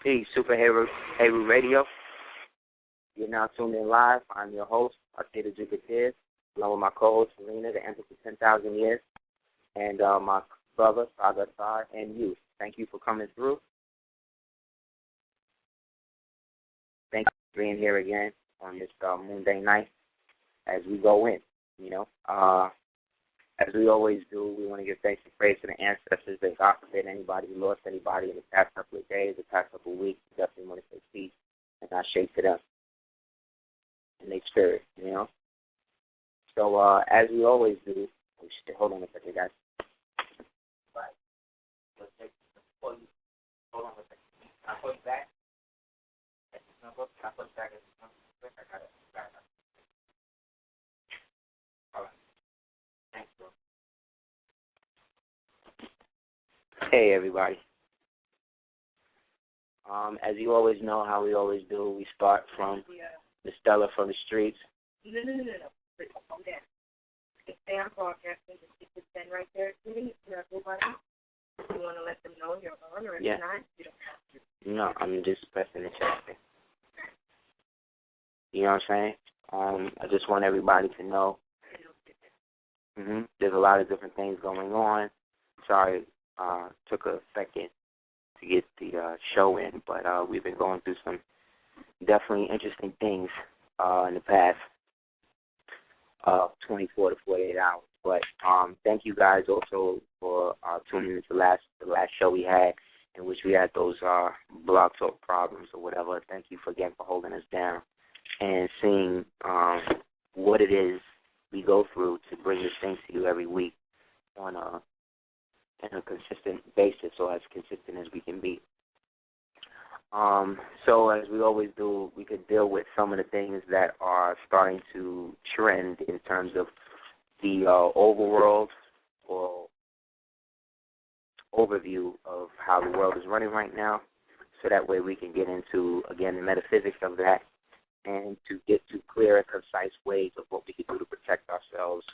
Peace, Super Heru Radio. You're now tuned in live. I'm your host, Radio-Aseer, along with my co-host, Selena, the Empress of 10,000 Years, and my brother, Sagar, and you. Thank you for coming through. Thank you for being here again on this Moonday night as we go in, As we always do, we want to give thanks and praise to the ancestors. That God forbid anybody who lost anybody in the past couple of days, the past couple of weeks. We definitely want to say peace and not shake to them and their spirit, So as we always do, hold on a second, guys. Right. Let's take hold on a second. Can I put it back? Can I put it back? I got it. All right. Thanks, bro. Hey, everybody. As you always know, how we always do, we start from the Stella from the streets. No. Calm down. Stay on broadcasting. Just keep the pen right there. You want to let them know you're on, or if not, you don't have to. No, I'm just pressing the chat. You know what I'm saying? I just want everybody to know. There's a lot of different things going on. Sorry, took a second to get the show in, but we've been going through some definitely interesting things in the past 24 to 48 hours. But thank you guys also for tuning into the last show we had, in which we had those blog talk problems or whatever. Thank you again for holding us down and seeing what it is we go through to bring this thing to you every week on a consistent basis, or as consistent as we can be. So as we always do, we could deal with some of the things that are starting to trend in terms of the overworld or overview of how the world is running right now, so that way we can get into, again, the metaphysics of that and to get to clear and concise ways of what we can do to protect ourselves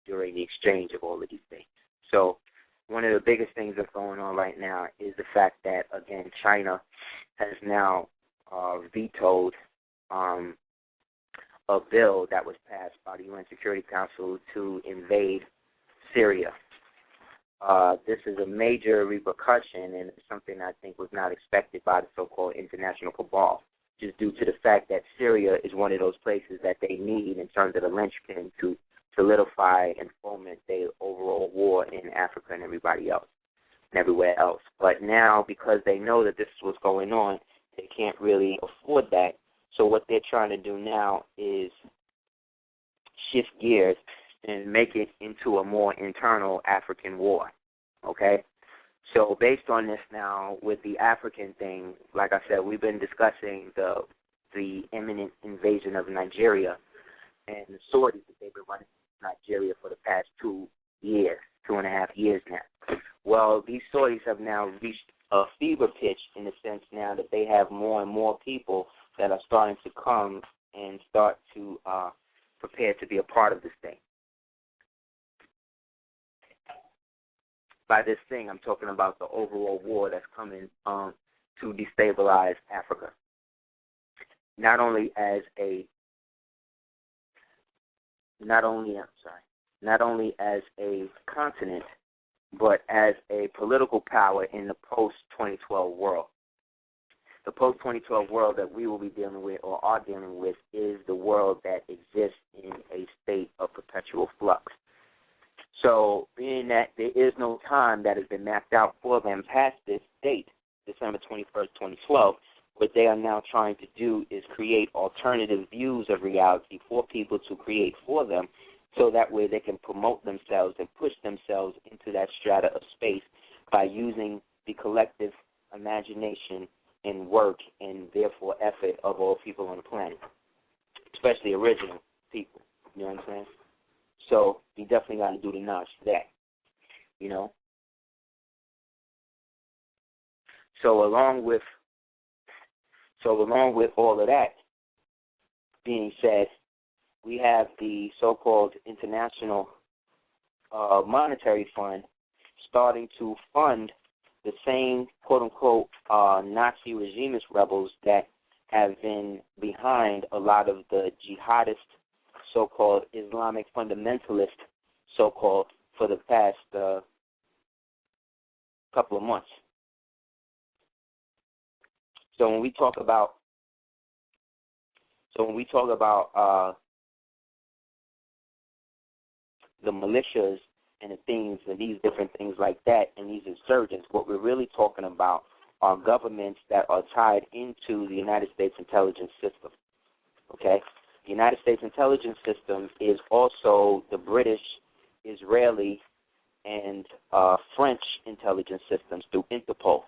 during the exchange of all of these things. So one of the biggest things that's going on right now is the fact that, again, China has now vetoed a bill that was passed by the UN Security Council to invade Syria. This is a major repercussion, and it's something I think was not expected by the so-called international cabal, just due to the fact that Syria is one of those places that they need in terms of the linchpin to solidify and foment their overall war in Africa and everybody else and everywhere else. But now, because they know that this is what's going on, they can't really afford that. So what they're trying to do now is shift gears and make it into a more internal African war, okay? So based on this now, with the African thing, like I said, we've been discussing the imminent invasion of Nigeria and the sorties that they've been running in Nigeria for the past 2.5 years now. Well, these sorties have now reached a fever pitch in the sense now that they have more and more people that are starting to come and start to prepare to be a part of this thing. By this thing, I'm talking about the overall war that's coming to destabilize Africa. Not only as a continent, but as a political power in the post-2012 world. The post-2012 world that we will be dealing with or are dealing with is the world that exists in a state of perpetual flux. So being that there is no time that has been mapped out for them past this date, December 21st, 2012, what they are now trying to do is create alternative views of reality for people to create for them, so that way they can promote themselves and push themselves into that strata of space by using the collective imagination and work and therefore effort of all people on the planet, especially original people. You know what I'm saying? So you definitely got to do the notch for that, So along with all of that being said, we have the so-called International Monetary Fund starting to fund the same quote-unquote Nazi regimist rebels that have been behind a lot of the jihadist, so-called Islamic fundamentalist, so-called, for the past couple of months. So when we talk about the militias and the things and these different things like that and these insurgents, what we're really talking about are governments that are tied into the United States intelligence system. Okay? The United States intelligence system is also the British, Israeli, and French intelligence systems through Interpol.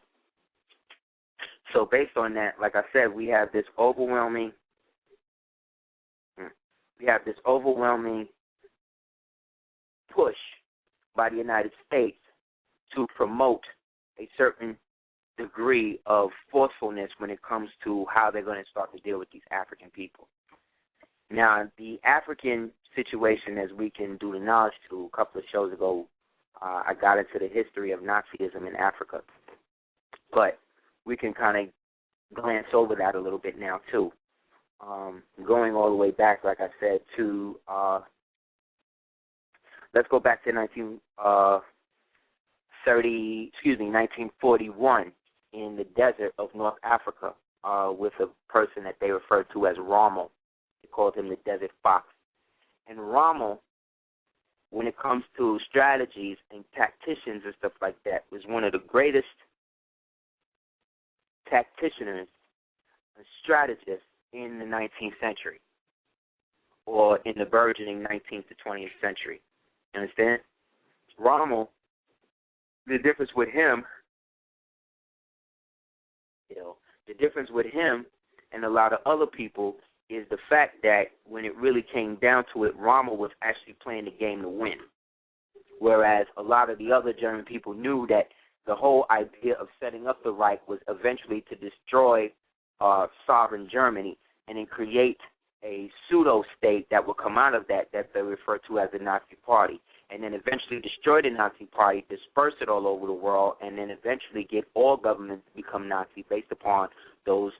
So based on that, like I said, we have this overwhelming push by the United States to promote a certain degree of forcefulness when it comes to how they're going to start to deal with these African people. Now, the African situation, as we can do the knowledge to, a couple of shows ago, I got into the history of Nazism in Africa. But we can kind of glance over that a little bit now, too. Going all the way back, like I said, to, let's go back to 1941 in the desert of North Africa with a person that they referred to as Rommel. They called him the Desert Fox. And Rommel, when it comes to strategies and tacticians and stuff like that, was one of the greatest tacticians and strategists in the 19th century, or in the burgeoning 19th to 20th century. You understand? Rommel, the difference with him and a lot of other people is the fact that when it really came down to it, Rommel was actually playing the game to win. Whereas a lot of the other German people knew that the whole idea of setting up the Reich was eventually to destroy sovereign Germany and then create a pseudo-state that would come out of that they refer to as the Nazi Party, and then eventually destroy the Nazi Party, disperse it all over the world, and then eventually get all governments to become Nazi based upon those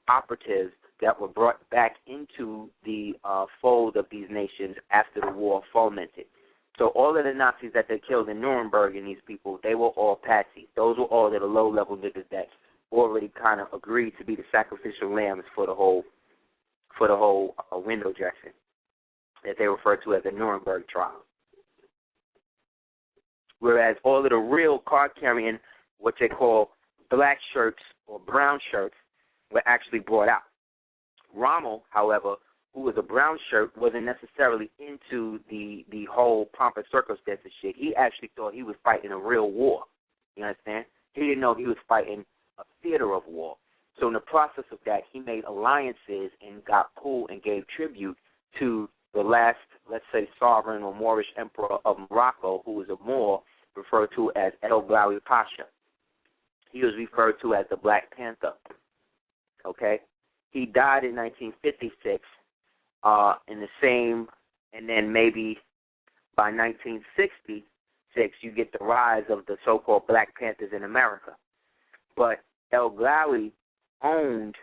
operatives that were brought back into the fold of these nations after the war fomented. So all of the Nazis that they killed in Nuremberg and these people, they were all patsies. Those were all the low-level niggas that already kind of agreed to be the sacrificial lambs for the whole window dressing that they refer to as the Nuremberg trial. Whereas all of the real card-carrying, what they call black shirts or brown shirts, were actually brought out. Rommel, however, who was a brown shirt, wasn't necessarily into the whole pomp and circumstances shit. He actually thought he was fighting a real war. You understand? He didn't know he was fighting a theater of war. So in the process of that, he made alliances and got pulled and gave tribute to the last, let's say, sovereign or Moorish emperor of Morocco, who was a Moor, referred to as El Glawi Pasha. He was referred to as the Black Panther. Okay? He died in 1956 in the same, and then maybe by 1966, you get the rise of the so-called Black Panthers in America. But El Glawi owned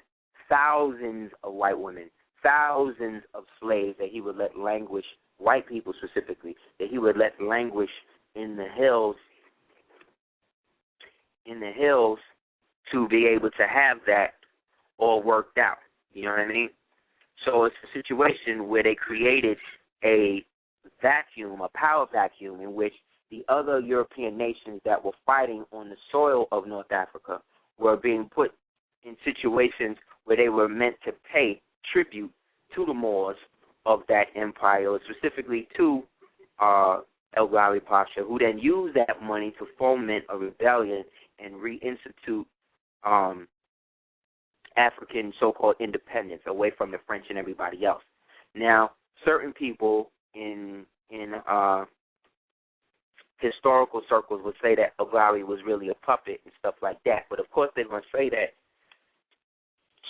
thousands of white women, thousands of slaves that he would let languish, white people specifically, that he would let languish in the hills to be able to have that all worked out. You know what I mean? So it's a situation where they created a vacuum, a power vacuum, in which the other European nations that were fighting on the soil of North Africa were being put in situations where they were meant to pay tribute to the Moors of that empire, or specifically to El Glawi Pasha, who then used that money to foment a rebellion and reinstitute African so-called independence away from the French and everybody else. Now, certain people in historical circles would say that El Glawi was really a puppet and stuff like that, but of course they're going to say that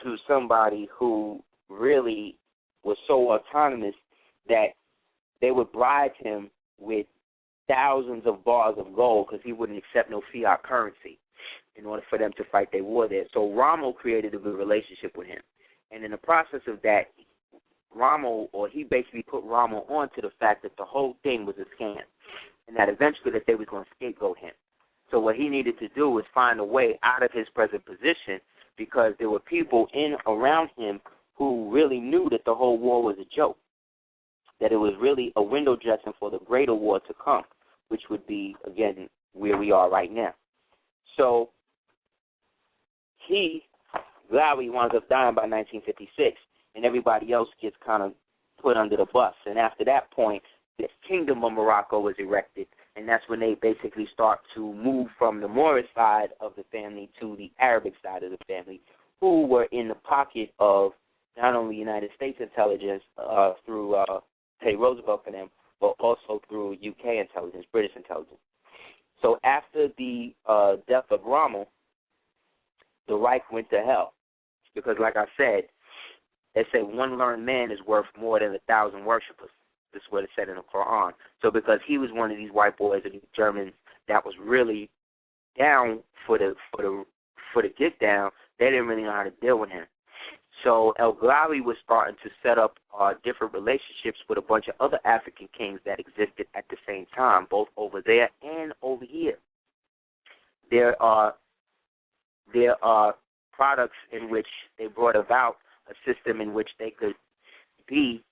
to somebody who really was so autonomous that they would bribe him with thousands of bars of gold because he wouldn't accept no fiat currency. in order for them to fight their war there. So Rommel created a good relationship with him. And in the process of that, he basically put Rommel on to the fact that the whole thing was a scam and that eventually that they was going to scapegoat him. So what he needed to do was find a way out of his present position because there were people around him who really knew that the whole war was a joke, that it was really a window dressing for the greater war to come, which would be, again, where we are right now. So Glawi winds up dying by 1956, and everybody else gets kind of put under the bus. And after that point, this kingdom of Morocco was erected, and that's when they basically start to move from the Moorish side of the family to the Arabic side of the family, who were in the pocket of not only United States intelligence through Teddy Roosevelt for them, but also through UK intelligence, British intelligence. So after the death of Rommel, the Reich went to hell because, like I said, they say one learned man is worth more than 1,000 worshipers. This is what it said in the Quran. So because he was one of these white boys or these Germans that was really down for the get down, they didn't really know how to deal with him. So El Glawi was starting to set up different relationships with a bunch of other African kings that existed at the same time, both over there and over here. There are products in which they brought about a system in which they could be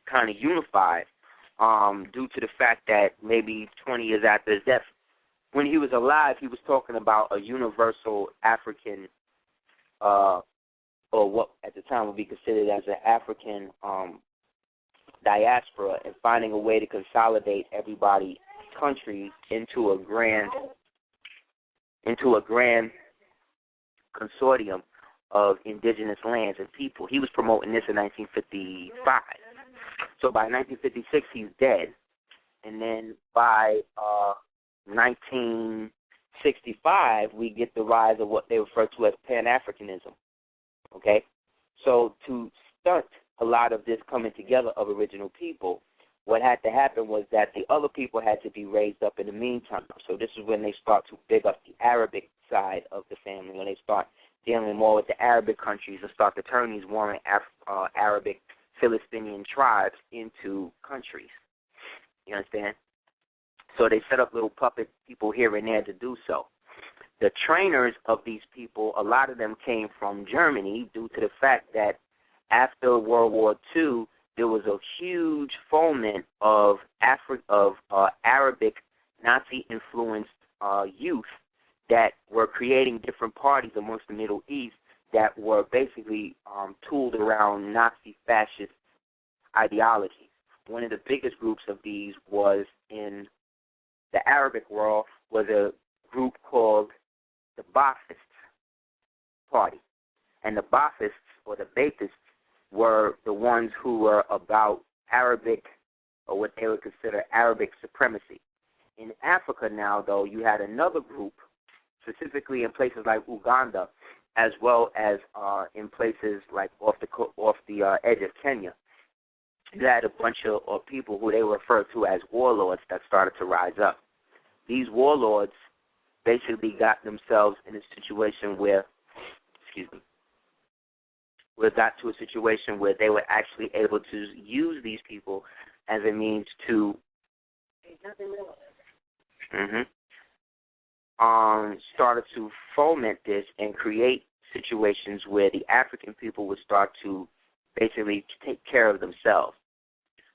kind of unified due to the fact that maybe 20 years after his death, when he was alive, he was talking about a universal African or what at the time would be considered as an African diaspora, and finding a way to consolidate everybody's country into a grand consortium of indigenous lands and people. He was promoting this in 1955. So by 1956, he's dead. And then by 1965, we get the rise of what they refer to as Pan-Africanism. Okay? So to stunt a lot of this coming together of original people, what had to happen was that the other people had to be raised up in the meantime. So this is when they start to big up the Arabic side of the family, when they start dealing more with the Arabic countries and start to turn these warring Arabic Philistinian tribes into countries. You understand? So they set up little puppet people here and there to do so. The trainers of these people, a lot of them came from Germany due to the fact that after World War II, there was a huge foment of Arabic Nazi-influenced youth that were creating different parties amongst the Middle East that were basically tooled around Nazi fascist ideology. One of the biggest groups of these was in the Arabic world was a group called the Ba'athists Party. And the Ba'athists, or the Ba'athists, were the ones who were about Arabic, or what they would consider Arabic supremacy. In Africa now, though, you had another group, specifically in places like Uganda, as well as in places like off the edge of Kenya. You had a bunch of people who they refer to as warlords that started to rise up. These warlords basically got themselves in a situation where, got to a situation where they were actually able to use these people as a means to started to foment this and create situations where the African people would start to basically take care of themselves.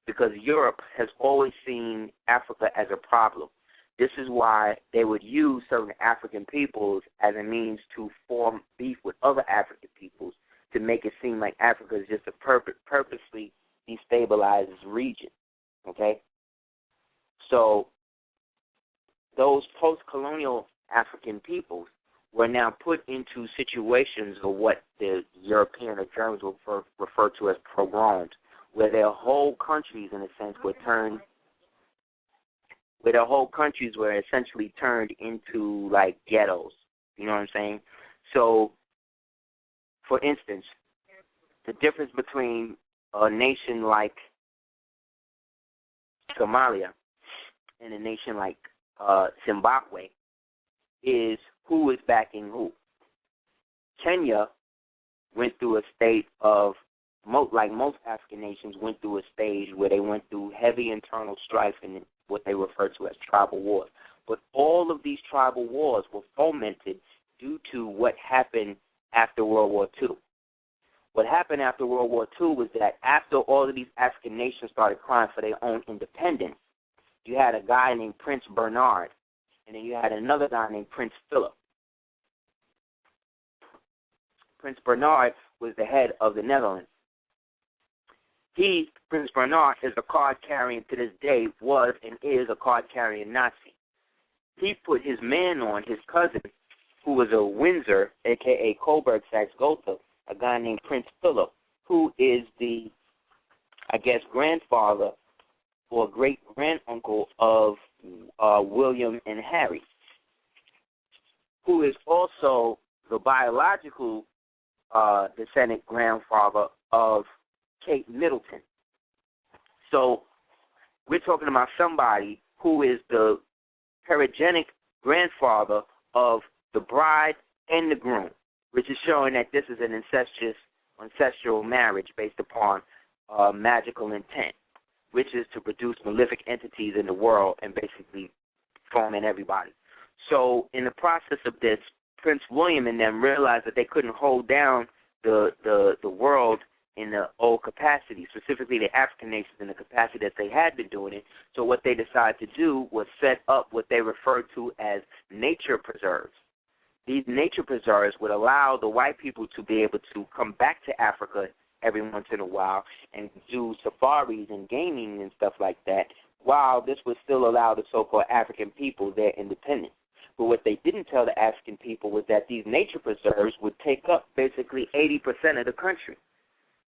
Because Europe has always seen Africa as a problem. This is why they would use certain African peoples as a means to form beef with other African peoples to make it seem like Africa is just a purposely destabilized region. Okay? So those post-colonial African peoples were now put into situations of what the European or Germans will refer to as pogroms, where their whole countries, in a sense, were essentially turned into, like, ghettos. You know what I'm saying? So, for instance, the difference between a nation like Somalia and a nation like Zimbabwe is who is backing who. Kenya went through a state of, like most African nations, went through a stage where they went through heavy internal strife and what they refer to as tribal wars. But all of these tribal wars were fomented due to what happened after World War II. What happened after World War II was that after all of these African nations started crying for their own independence, you had a guy named Prince Bernard, and then you had another guy named Prince Philip. Prince Bernard was the head of the Netherlands. Prince Bernard, is a card-carrying, to this day, was and is a card-carrying Nazi. He put his man on, his cousin, who was a Windsor, a.k.a. Coburg-Saxe-Gotha, a guy named Prince Philip, who is the, I guess, grandfather or great-granduncle of William and Harry, who is also the biological descendant grandfather of Kate Middleton. So we're talking about somebody who is the paragenic grandfather of the bride and the groom, which is showing that this is an ancestral marriage based upon magical intent, which is to produce malefic entities in the world and basically foment everybody. So in the process of this, Prince William and them realized that they couldn't hold down the world in the old capacity, specifically the African nations in the capacity that they had been doing it. So what they decided to do was set up what they referred to as nature preserves. These nature preserves would allow the white people to be able to come back to Africa every once in a while and do safaris and gaming and stuff like that, while this would still allow the so-called African people their independence. But what they didn't tell the African people was that these nature preserves would take up basically 80% of the country.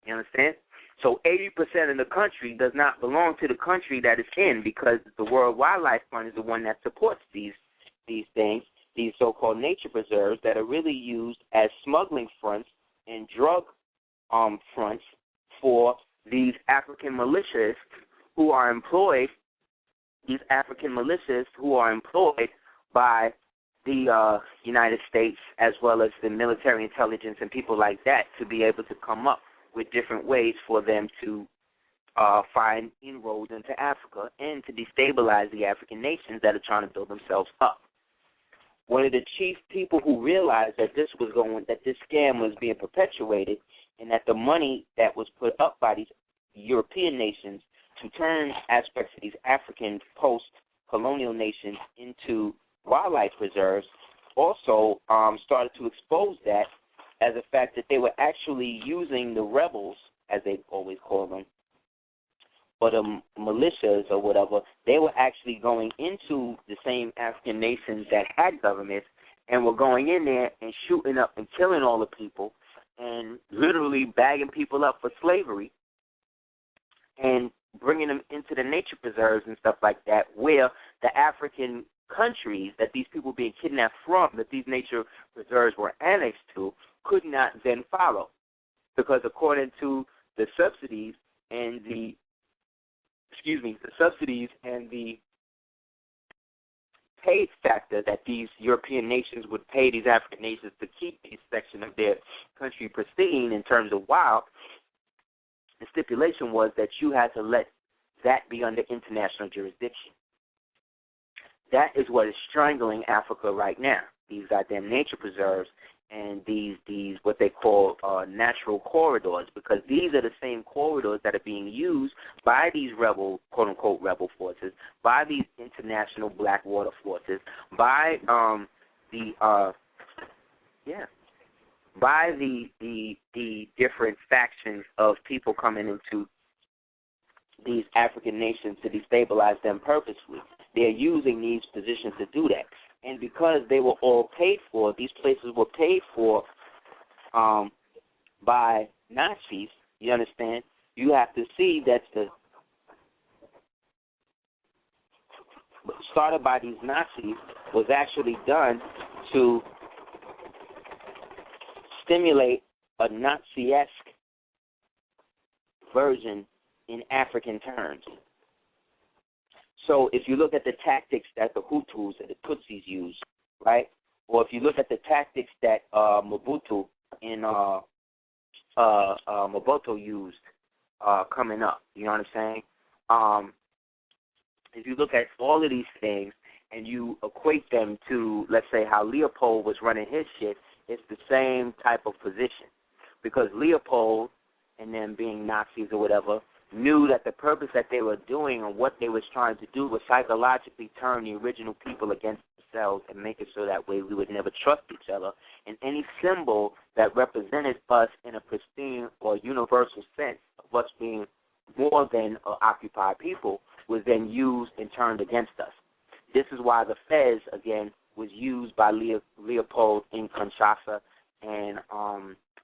You understand? So 80% of the country does not belong to the country that it's in, because the World Wildlife Fund is the one that supports these things, these so-called nature preserves that are really used as smuggling fronts and drug fronts for these African militias who are employed, by the United States, as well as the military intelligence and people like that, to be able to come up with different ways for them to find inroads into Africa and to destabilize the African nations that are trying to build themselves up. One of the chief people who realized that this scam was being perpetuated, and that the money that was put up by these European nations to turn aspects of these African post-colonial nations into wildlife preserves, also started to expose that as a fact that they were actually using the rebels, as they always call them, or the militias or whatever. They were actually going into the same African nations that had governments and were going in there and shooting up and killing all the people and literally bagging people up for slavery and bringing them into the nature preserves and stuff like that, where the African countries that these people were being kidnapped from, that these nature preserves were annexed to, could not then follow. Because according to the subsidies and the paid factor that these European nations would pay these African nations to keep these section of their country pristine in terms of wild, the stipulation was that you had to let that be under international jurisdiction. That is what is strangling Africa right now, these goddamn nature preserves and these what they call natural corridors, because these are the same corridors that are being used by these rebel, quote-unquote, rebel forces, by these international black water forces, by the different factions of people coming into these African nations to destabilize them purposely. They're using these positions to do that. And because they were all paid for, these places were paid for by Nazis, you understand? You have to see that the started by these Nazis was actually done to stimulate a Nazi-esque version in African terms. So if you look at the tactics that the Hutus and the Tutsis use, right? Or if you look at the tactics that Mobutu used coming up, you know what I'm saying? If you look at all of these things and you equate them to, let's say, how Leopold was running his shit, it's the same type of position. Because Leopold, and them being Nazis or whatever, knew that the purpose that they were doing and what they was trying to do was psychologically turn the original people against themselves and make it so that way we would never trust each other. And any symbol that represented us in a pristine or universal sense of us being more than occupied people was then used and turned against us. This is why the Fez, again, was used by Leopold in Kinshasa, and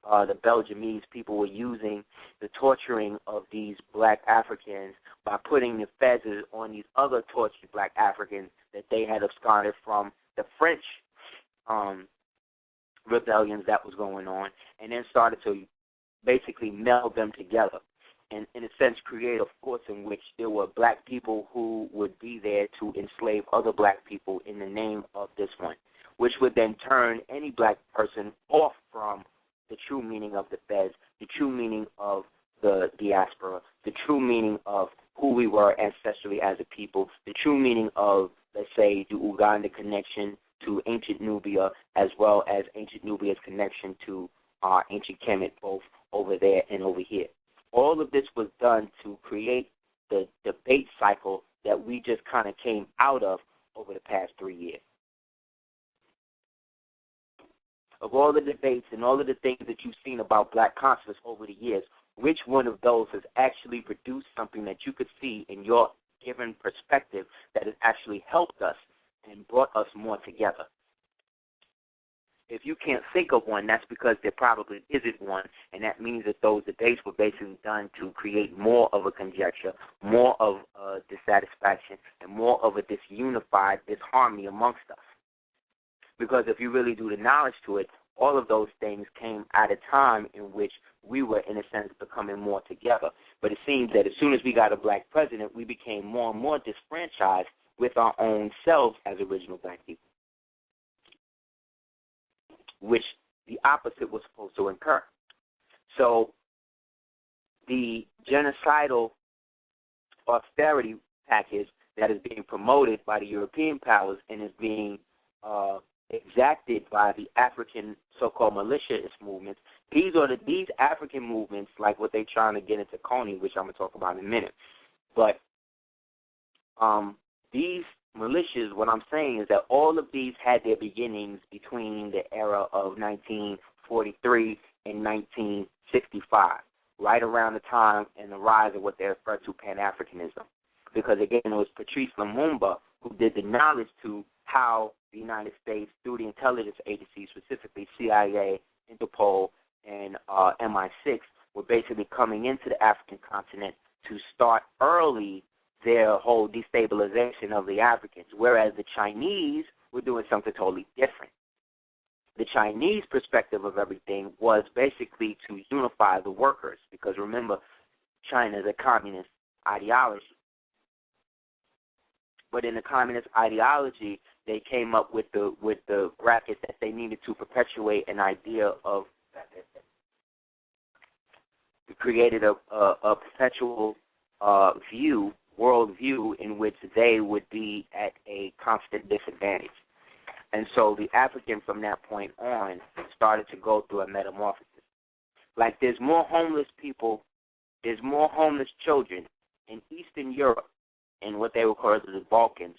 the Belgiumese people were using the torturing of these black Africans by putting the Fezes on these other tortured black Africans that they had absconded from the French rebellions that was going on, and then started to basically meld them together and, in a sense, create a force in which there were black people who would be there to enslave other black people in the name of this one, which would then turn any black person off from the true meaning of the Fez, the true meaning of the diaspora, the true meaning of who we were ancestrally as a people, the true meaning of, let's say, the Uganda connection to ancient Nubia, as well as ancient Nubia's connection to ancient Kemet, both over there and over here. All of this was done to create the debate cycle that we just kind of came out of over the past 3 years. Of all the debates and all of the things that you've seen about black consciousness over the years, which one of those has actually produced something that you could see in your given perspective that has actually helped us and brought us more together? If you can't think of one, that's because there probably isn't one, and that means that those debates were basically done to create more of a conjecture, more of a dissatisfaction, and more of a disharmony amongst us. Because if you really do the knowledge to it, all of those things came at a time in which we were, in a sense, becoming more together. But it seems that as soon as we got a black president, we became more and more disfranchised with our own selves as original black people, which the opposite was supposed to occur. So the genocidal austerity package that is being promoted by the European powers and is being exacted by the African so-called militiaist movements, these African movements, like what they're trying to get into Coney, which I'm going to talk about in a minute. But these militias, what I'm saying is that all of these had their beginnings between the era of 1943 and 1965, right around the time and the rise of what they refer to Pan-Africanism. Because, again, it was Patrice Lumumba who did the knowledge to how the United States, through the intelligence agencies, specifically CIA, Interpol, and MI6, were basically coming into the African continent to start early their whole destabilization of the Africans, whereas the Chinese were doing something totally different. The Chinese perspective of everything was basically to unify the workers, because remember, China is a communist ideology. But in the communist ideology, they came up with the bracket that they needed to perpetuate an idea of, created a perpetual world view in which they would be at a constant disadvantage. And so the African from that point on started to go through a metamorphosis. Like there's more homeless people, there's more homeless children in Eastern Europe, in what they refer to as the Balkans,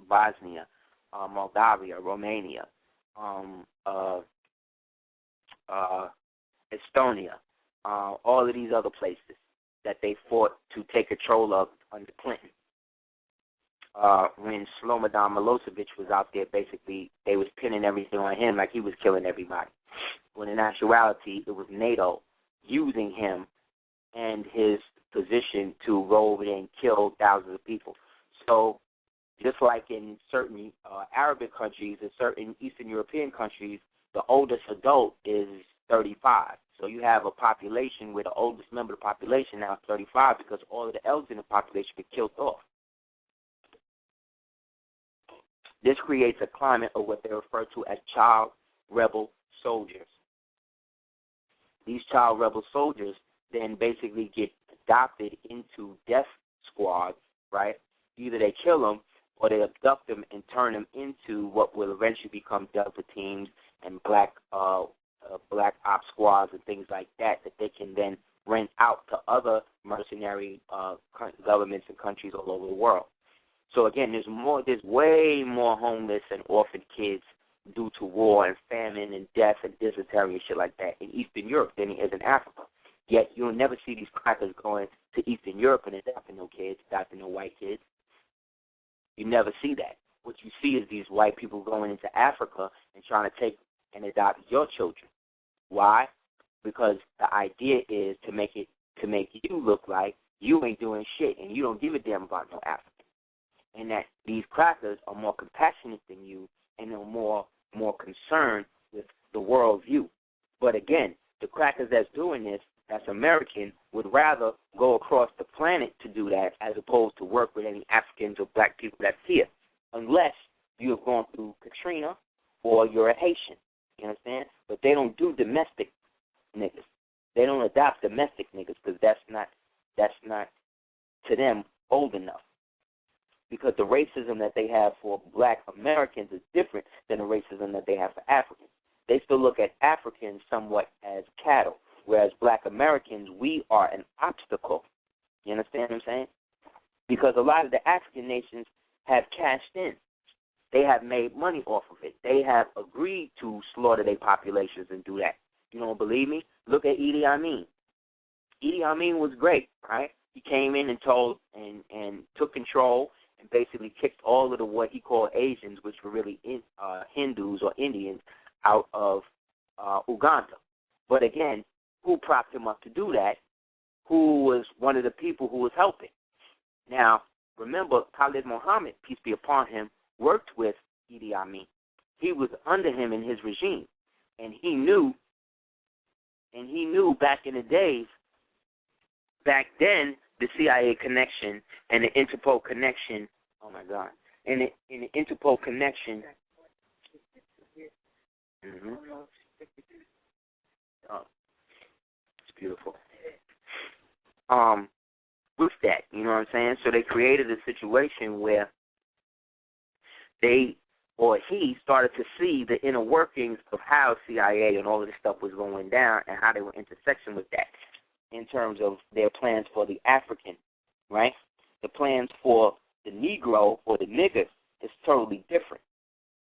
Bosnia, Moldavia, Romania, Estonia, all of these other places that they fought to take control of under Clinton. When Slobodan Milosevic was out there, basically they was pinning everything on him like he was killing everybody. When in actuality, it was NATO using him and his position to go over there and kill thousands of people. So just like in certain Arabic countries and certain Eastern European countries, the oldest adult is 35. So you have a population where the oldest member of the population now is 35 because all of the elders in the population were killed off. This creates a climate of what they refer to as child rebel soldiers. These child rebel soldiers then basically get adopted into death squads, right? Either they kill them or they abduct them and turn them into what will eventually become Delta teams and black ops squads and things like that they can then rent out to other mercenary governments and countries all over the world. So again, there's way more homeless and orphaned kids due to war and famine and death and dysentery and shit like that in Eastern Europe than there is in Africa. Yet you'll never see these crackers going to Eastern Europe and adopting no kids, adopting no white kids. You never see that. What you see is these white people going into Africa and trying to take and adopt your children. Why? Because the idea is to make you look like you ain't doing shit and you don't give a damn about no African. And that these crackers are more compassionate than you and are more concerned with the world view. But again, the crackers that's doing this, that's American, would rather go across the planet to do that as opposed to work with any Africans or black people that's here, unless you have gone through Katrina or you're a Haitian. You understand? But they don't do domestic niggas. They don't adopt domestic niggas because that's not to them old enough. Because the racism that they have for black Americans is different than the racism that they have for Africans. They still look at Africans somewhat as cattle, whereas black Americans, we are an obstacle. You understand what I'm saying? Because a lot of the African nations have cashed in. They have made money off of it. They have agreed to slaughter their populations and do that. You don't believe me? Look at Idi Amin. Idi Amin was great, right? He came in and and took control and basically kicked all of the what he called Asians, which were really Hindus or Indians, out of Uganda. But again, who propped him up to do that? Who was one of the people who was helping? Now, remember, Khalid Mohammed, peace be upon him, worked with Idi Amin. He was under him in his regime, and he knew back in the days, back then, the CIA connection and the Interpol connection. Oh my God! In the Interpol connection. Mm-hmm. Oh, it's beautiful. With that, you know what I'm saying? So they created a situation where he started to see the inner workings of how CIA and all of this stuff was going down and how they were intersection with that in terms of their plans for the African, right? The plans for the Negro or the nigger is totally different,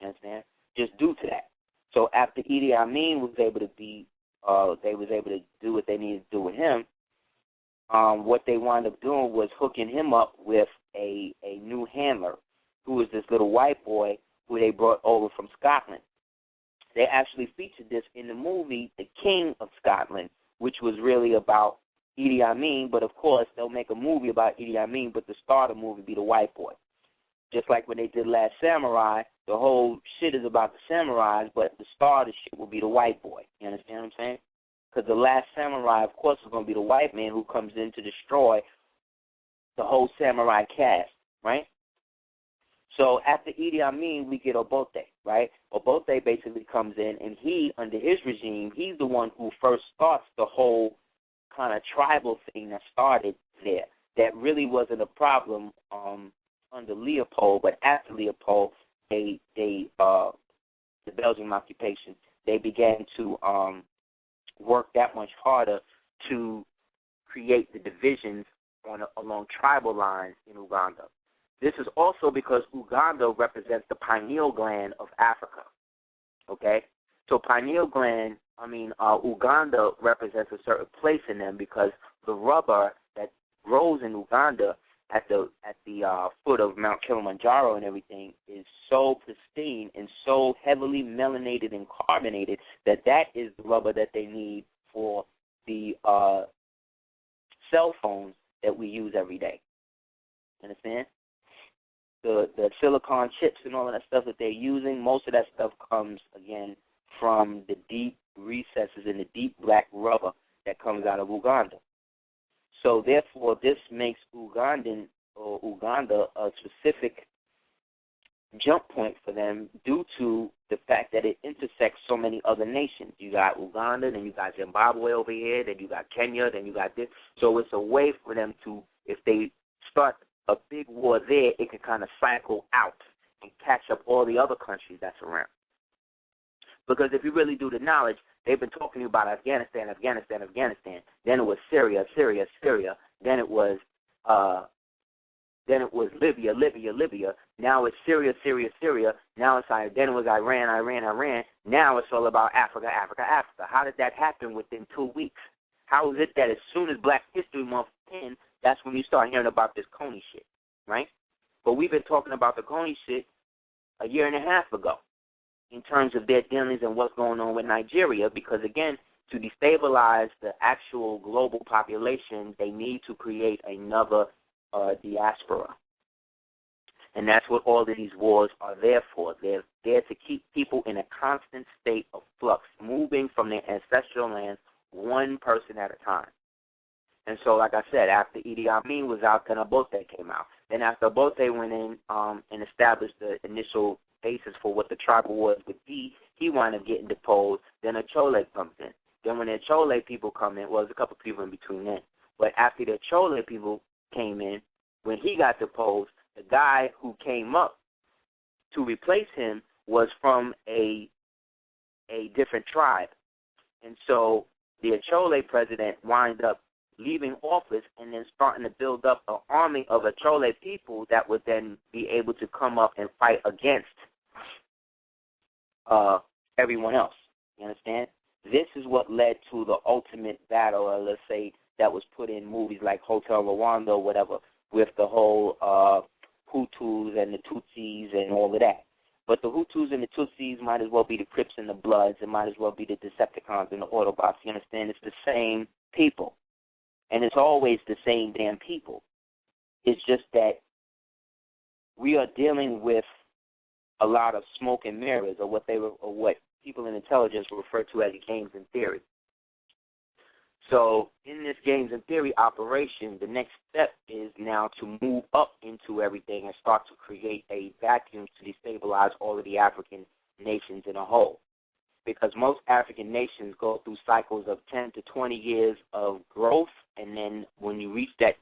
you understand? Just due to that. So after Idi Amin was able to they was able to do what they needed to do with him, what they wound up doing was hooking him up with a new handler who was this little white boy who they brought over from Scotland. They actually featured this in the movie The King of Scotland, which was really about Idi Amin, but of course they'll make a movie about Idi Amin, but the star of the movie be the white boy. Just like when they did Last Samurai, the whole shit is about the samurais, but the star of the shit will be the white boy. You understand what I'm saying? Because the Last Samurai, of course, is going to be the white man who comes in to destroy the whole samurai caste, right? So after Idi Amin, we get Obote, right? Obote basically comes in, and he, under his regime, he's the one who first starts the whole kind of tribal thing that started there. That really wasn't a problem under Leopold, but after Leopold, the Belgian occupation, they began to work that much harder to create the divisions along tribal lines in Uganda. This is also because Uganda represents the pineal gland of Africa, okay? So Uganda represents a certain place in them because the rubber that grows in Uganda at the foot of Mount Kilimanjaro and everything is so pristine and so heavily melanated and carbonated that is the rubber that they need for the cell phones that we use every day. Understand? The silicon chips and all of that stuff that they're using, most of that stuff comes, again, from the deep recesses in the deep black rubber that comes out of Uganda. So, therefore, this makes Uganda a specific jump point for them due to the fact that it intersects so many other nations. You got Uganda, then you got Zimbabwe over here, then you got Kenya, then you got this. So it's a way for them to, if they start a big war there, it can kind of cycle out and catch up all the other countries that's around. Because if you really do the knowledge, they've been talking to you about Afghanistan. Then it was Syria. Then it was Libya. Now it's Syria. Now it's then it was Iran. Now it's all about Africa. How did that happen within 2 weeks? How is it that as soon as Black History Month ends, that's when you start hearing about this Coney shit, right? But we've been talking about the Coney shit a year and a half ago in terms of their dealings and what's going on with Nigeria, because, again, to destabilize the actual global population, they need to create another diaspora. And that's what all of these wars are there for. They're there to keep people in a constant state of flux, moving from their ancestral lands one person at a time. And so, like I said, after Idi Amin was out, then Obote came out. Then after Obote went in and established the initial basis for what the tribal wars would be, he wound up getting deposed. Then Achole comes in. Then when the Achole people come in, well, there's a couple people in between then. But after the Achole people came in, when he got deposed, the guy who came up to replace him was from a different tribe. And so the Achole president wound up leaving office and then starting to build up an army of Achole people that would then be able to come up and fight against everyone else. You understand? This is what led to the ultimate battle, or let's say, that was put in movies like Hotel Rwanda or whatever, with the whole Hutus and the Tutsis and all of that. But the Hutus and the Tutsis might as well be the Crips and the Bloods. It might as well be the Decepticons and the Autobots. You understand? It's the same people. And it's always the same damn people. It's just that we are dealing with a lot of smoke and mirrors, or what people in intelligence refer to as games in theory. So in this games and theory operation, the next step is now to move up into everything and start to create a vacuum to destabilize all of the African nations in a whole. Because most African nations go through cycles of 10 to 20 years of growth, and then when you reach that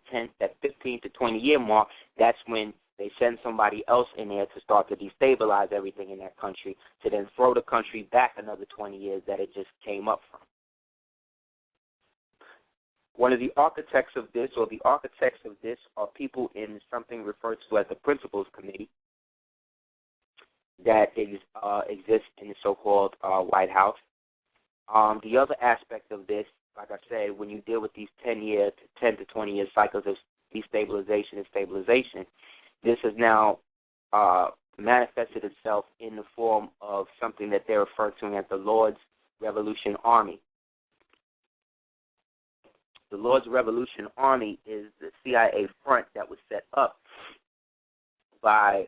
15 to 20 year mark, that's when they send somebody else in there to start to destabilize everything in that country, to then throw the country back another 20 years that it just came up from. One of the architects of this, are people in something referred to as the Principals Committee that exists in the so-called White House. The other aspect of this, like I said, when you deal with these 10 to 20 year cycles of destabilization and stabilization, this has now manifested itself in the form of something that they refer to as the Lord's Revolution Army. The Lord's Revolution Army is the CIA front that was set up by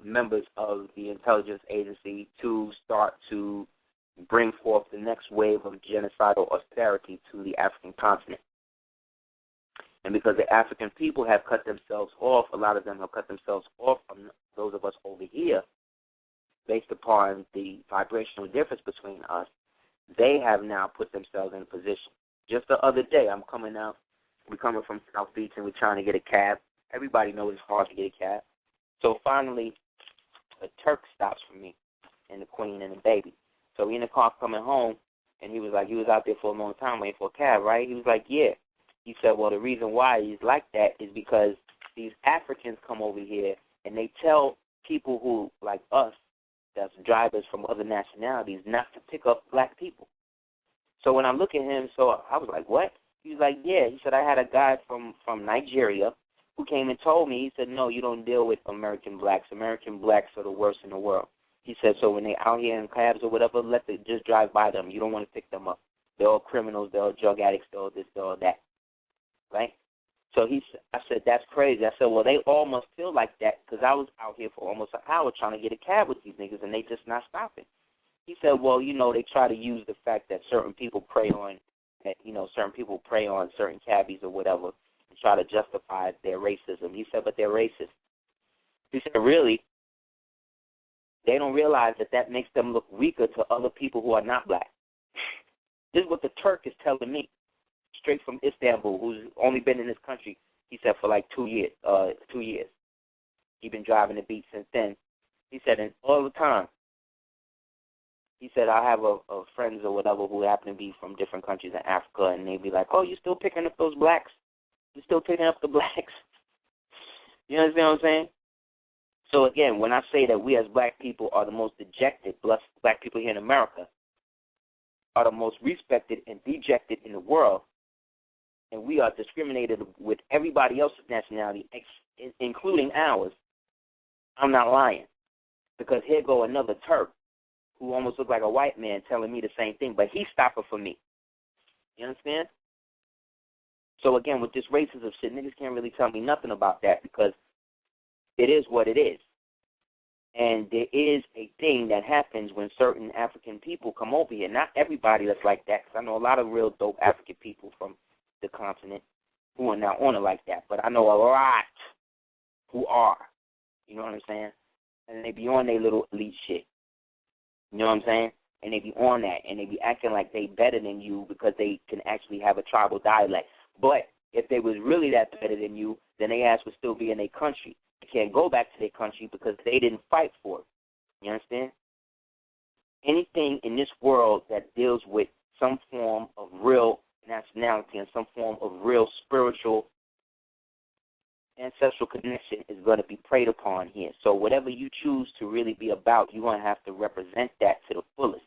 members of the intelligence agency to start to bring forth the next wave of genocidal austerity to the African continent. And because the African people have cut themselves off, a lot of them have cut themselves off from those of us over here, based upon the vibrational difference between us, they have now put themselves in a position. Just the other day, we're coming from South Beach and we're trying to get a cab. Everybody knows it's hard to get a cab. So finally, a Turk stops for me and the Queen and the baby. So we in the car coming home, and he was like, you was out there for a long time waiting for a cab, right? He was like, yeah. He said, well, the reason why he's like that is because these Africans come over here and they tell people who, like us, that's drivers from other nationalities, not to pick up black people. So when I look at him, so I was like, what? He was like, yeah. He said, I had a guy from Nigeria who came and told me, he said, no, you don't deal with American blacks. American blacks are the worst in the world. He said, so when they're out here in cabs or whatever, let them just drive by them. You don't want to pick them up. They're all criminals. They're all drug addicts. They're all this, they're all that. Right? So I said, that's crazy. I said, well, they all must feel like that because I was out here for almost an hour trying to get a cab with these niggas, and they just not stopping. He said, well, they try to use the fact that certain people prey on certain cabbies or whatever and try to justify their racism. He said, but they're racist. He said, really? they don't realize that makes them look weaker to other people who are not black. This is what the Turk is telling me, straight from Istanbul, who's only been in this country, he said, for like 2 years. 2 years. He's been driving the beat since then. He said, and all the time, he said, I have a friends or whatever who happen to be from different countries in Africa, and they be like, oh, you still picking up those blacks? You still picking up the blacks? You understand what I'm saying? So, again, when I say that we as black people are the most dejected, black people here in America, are the most respected and dejected in the world, and we are discriminated with everybody else's nationality, including ours, I'm not lying. Because here go another Turk who almost looked like a white man telling me the same thing, but he's stopping for me. You understand? So, again, with this racism shit, niggas can't really tell me nothing about that because it is what it is. And there is a thing that happens when certain African people come over here. Not everybody that's like that, because I know a lot of real dope African people from the continent who are now on it like that. But I know a lot who are. You know what I'm saying? And they be on their little elite shit. You know what I'm saying? And they be on that, and they be acting like they better than you because they can actually have a tribal dialect. But if they was really that better than you, then their ass would still be in their country. They can't go back to their country because they didn't fight for it. You understand? Anything in this world that deals with some form of real nationality and some form of real spiritual ancestral connection is going to be preyed upon here. So whatever you choose to really be about, you're going to have to represent that to the fullest.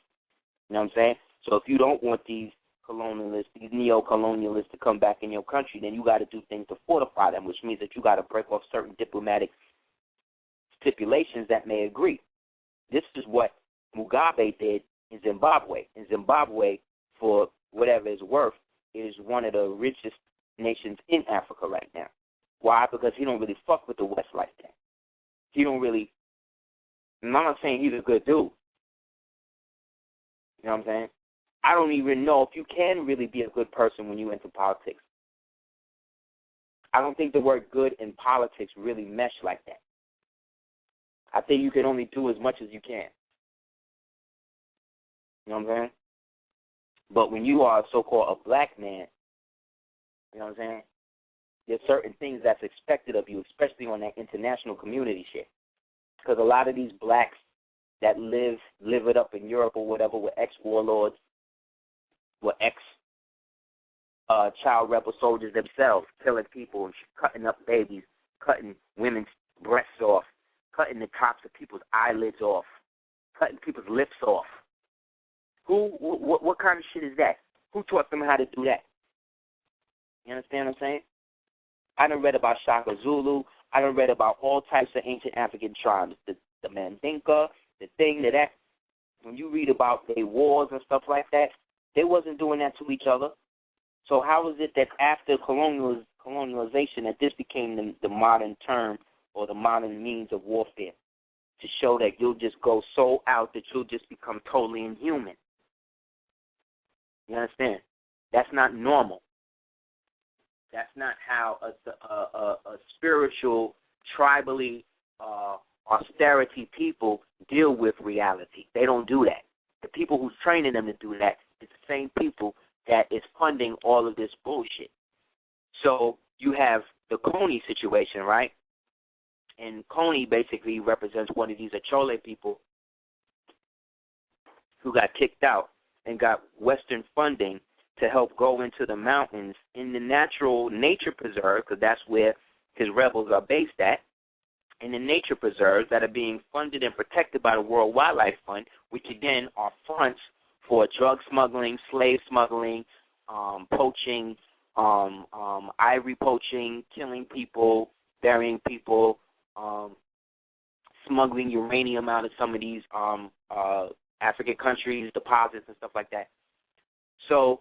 You know what I'm saying? So if you don't want these colonialists, these neo-colonialists to come back in your country, then you got to do things to fortify them, which means that you got to break off certain diplomatic stipulations that may agree. This is what Mugabe did in Zimbabwe. In Zimbabwe, for whatever it's worth, is one of the richest nations in Africa right now. Why? Because he don't really fuck with the West like that. He don't really, and I'm not saying he's a good dude. You know what I'm saying? I don't even know if you can really be a good person when you enter politics. I don't think the word good in politics really mesh like that. I think you can only do as much as you can. You know what I'm saying? But when you are a so-called a black man, you know what I'm saying, there's certain things that's expected of you, especially on that international community shit. Because a lot of these blacks that live it up in Europe or whatever with ex-warlords, were ex-child rebel soldiers themselves, killing people and cutting up babies, cutting women's breasts off, cutting the tops of people's eyelids off, cutting people's lips off. What kind of shit is that? Who taught them how to do that? You understand what I'm saying? I done read about Shaka Zulu. I done read about all types of ancient African tribes, the Mandinka, the thing that. When you read about their wars and stuff like that, they wasn't doing that to each other. So how is it that after colonialization that this became the modern term or the modern means of warfare to show that you'll just go so out that you'll just become totally inhuman? You understand? That's not normal. That's not how a spiritual, tribally, austerity people deal with reality. They don't do that. The people who's training them to do that is the same people that is funding all of this bullshit. So you have the Coney situation, right? And Coney basically represents one of these Achole people who got kicked out and got Western funding to help go into the mountains in the natural nature preserve, because that's where his rebels are based at, in the nature preserves that are being funded and protected by the World Wildlife Fund, which again are fronts for drug smuggling, slave smuggling, poaching, ivory poaching, killing people, burying people, smuggling uranium out of some of these African countries, deposits and stuff like that. So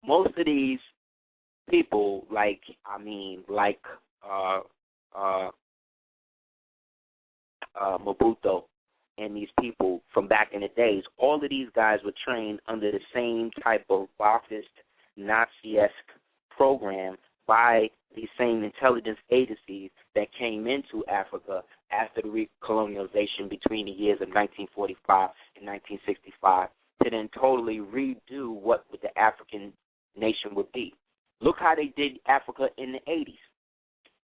most of these people, Mobutu and these people from back in the days, all of these guys were trained under the same type of Ba'athist, Nazi-esque program by these same intelligence agencies that came into Africa after the recolonialization between the years of 1945 and 1965 to then totally redo what the African nation would be. Look how they did Africa in the 80s.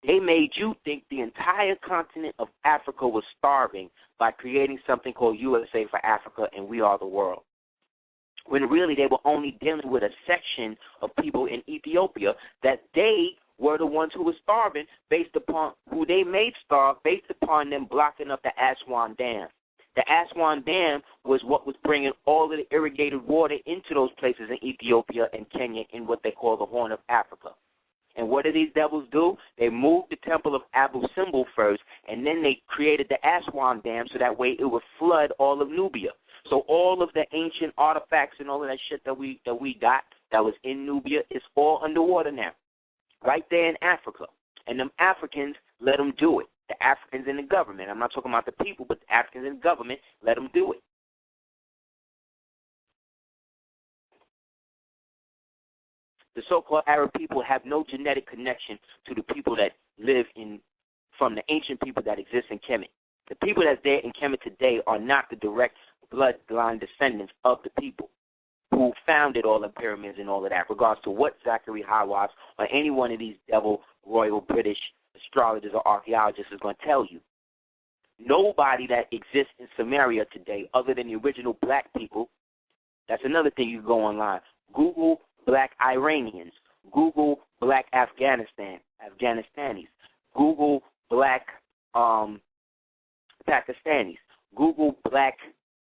They made you think the entire continent of Africa was starving by creating something called USA for Africa and We Are the World, when really they were only dealing with a section of people in Ethiopia that they were the ones who were starving based upon who they made starve based upon them blocking up the Aswan Dam. The Aswan Dam was what was bringing all of the irrigated water into those places in Ethiopia and Kenya in what they call the Horn of Africa. And what did these devils do? They moved the temple of Abu Simbel first, and then they created the Aswan Dam so that way it would flood all of Nubia. So all of the ancient artifacts and all of that shit that we got that was in Nubia is all underwater now, right there in Africa. And them Africans let them do it. The Africans in the government. I'm not talking about the people, but the Africans in the government let them do it. The so-called Arab people have no genetic connection to the people that live from the ancient people that exist in Kemet. The people that's there in Kemet today are not the direct bloodline descendants of the people who founded all the pyramids and all of that, regards to what Zachary Hawass or any one of these devil royal British astrologers or archaeologists is going to tell you. Nobody that exists in Samaria today other than the original black people, that's another thing you go online. Google black Iranians. Google black Afghanis. Google black Pakistanis. Google black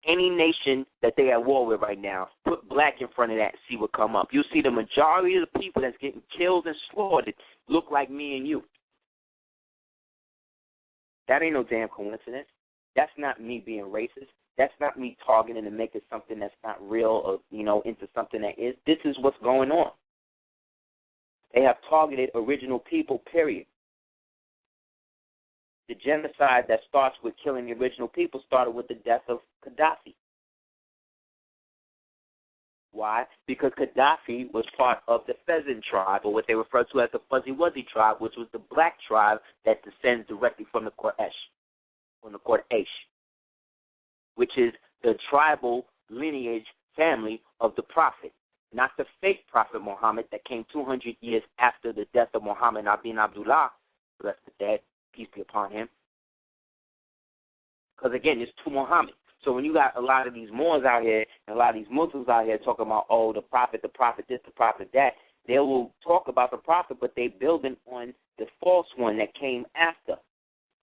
any nation that they at war with right now. Put black in front of that and see what come up. You'll see the majority of the people that's getting killed and slaughtered look like me and you. That ain't no damn coincidence. That's not me being racist. That's not me targeting and making something that's not real or, into something that is. This is what's going on. They have targeted original people, period. The genocide that starts with killing the original people started with the death of Gaddafi. Why? Because Gaddafi was part of the Pheasant tribe, or what they refer to as the Fuzzy Wuzzy tribe, which was the black tribe that descends directly from the Quraysh, which is the tribal lineage family of the Prophet, not the fake Prophet Muhammad that came 200 years after the death of Muhammad bin Abdullah, bless the dead, peace be upon him. Because, again, there's two Muhammad. So when you got a lot of these Moors out here and a lot of these Muslims out here talking about, the Prophet this, the Prophet that, they will talk about the Prophet, but they building on the false one that came after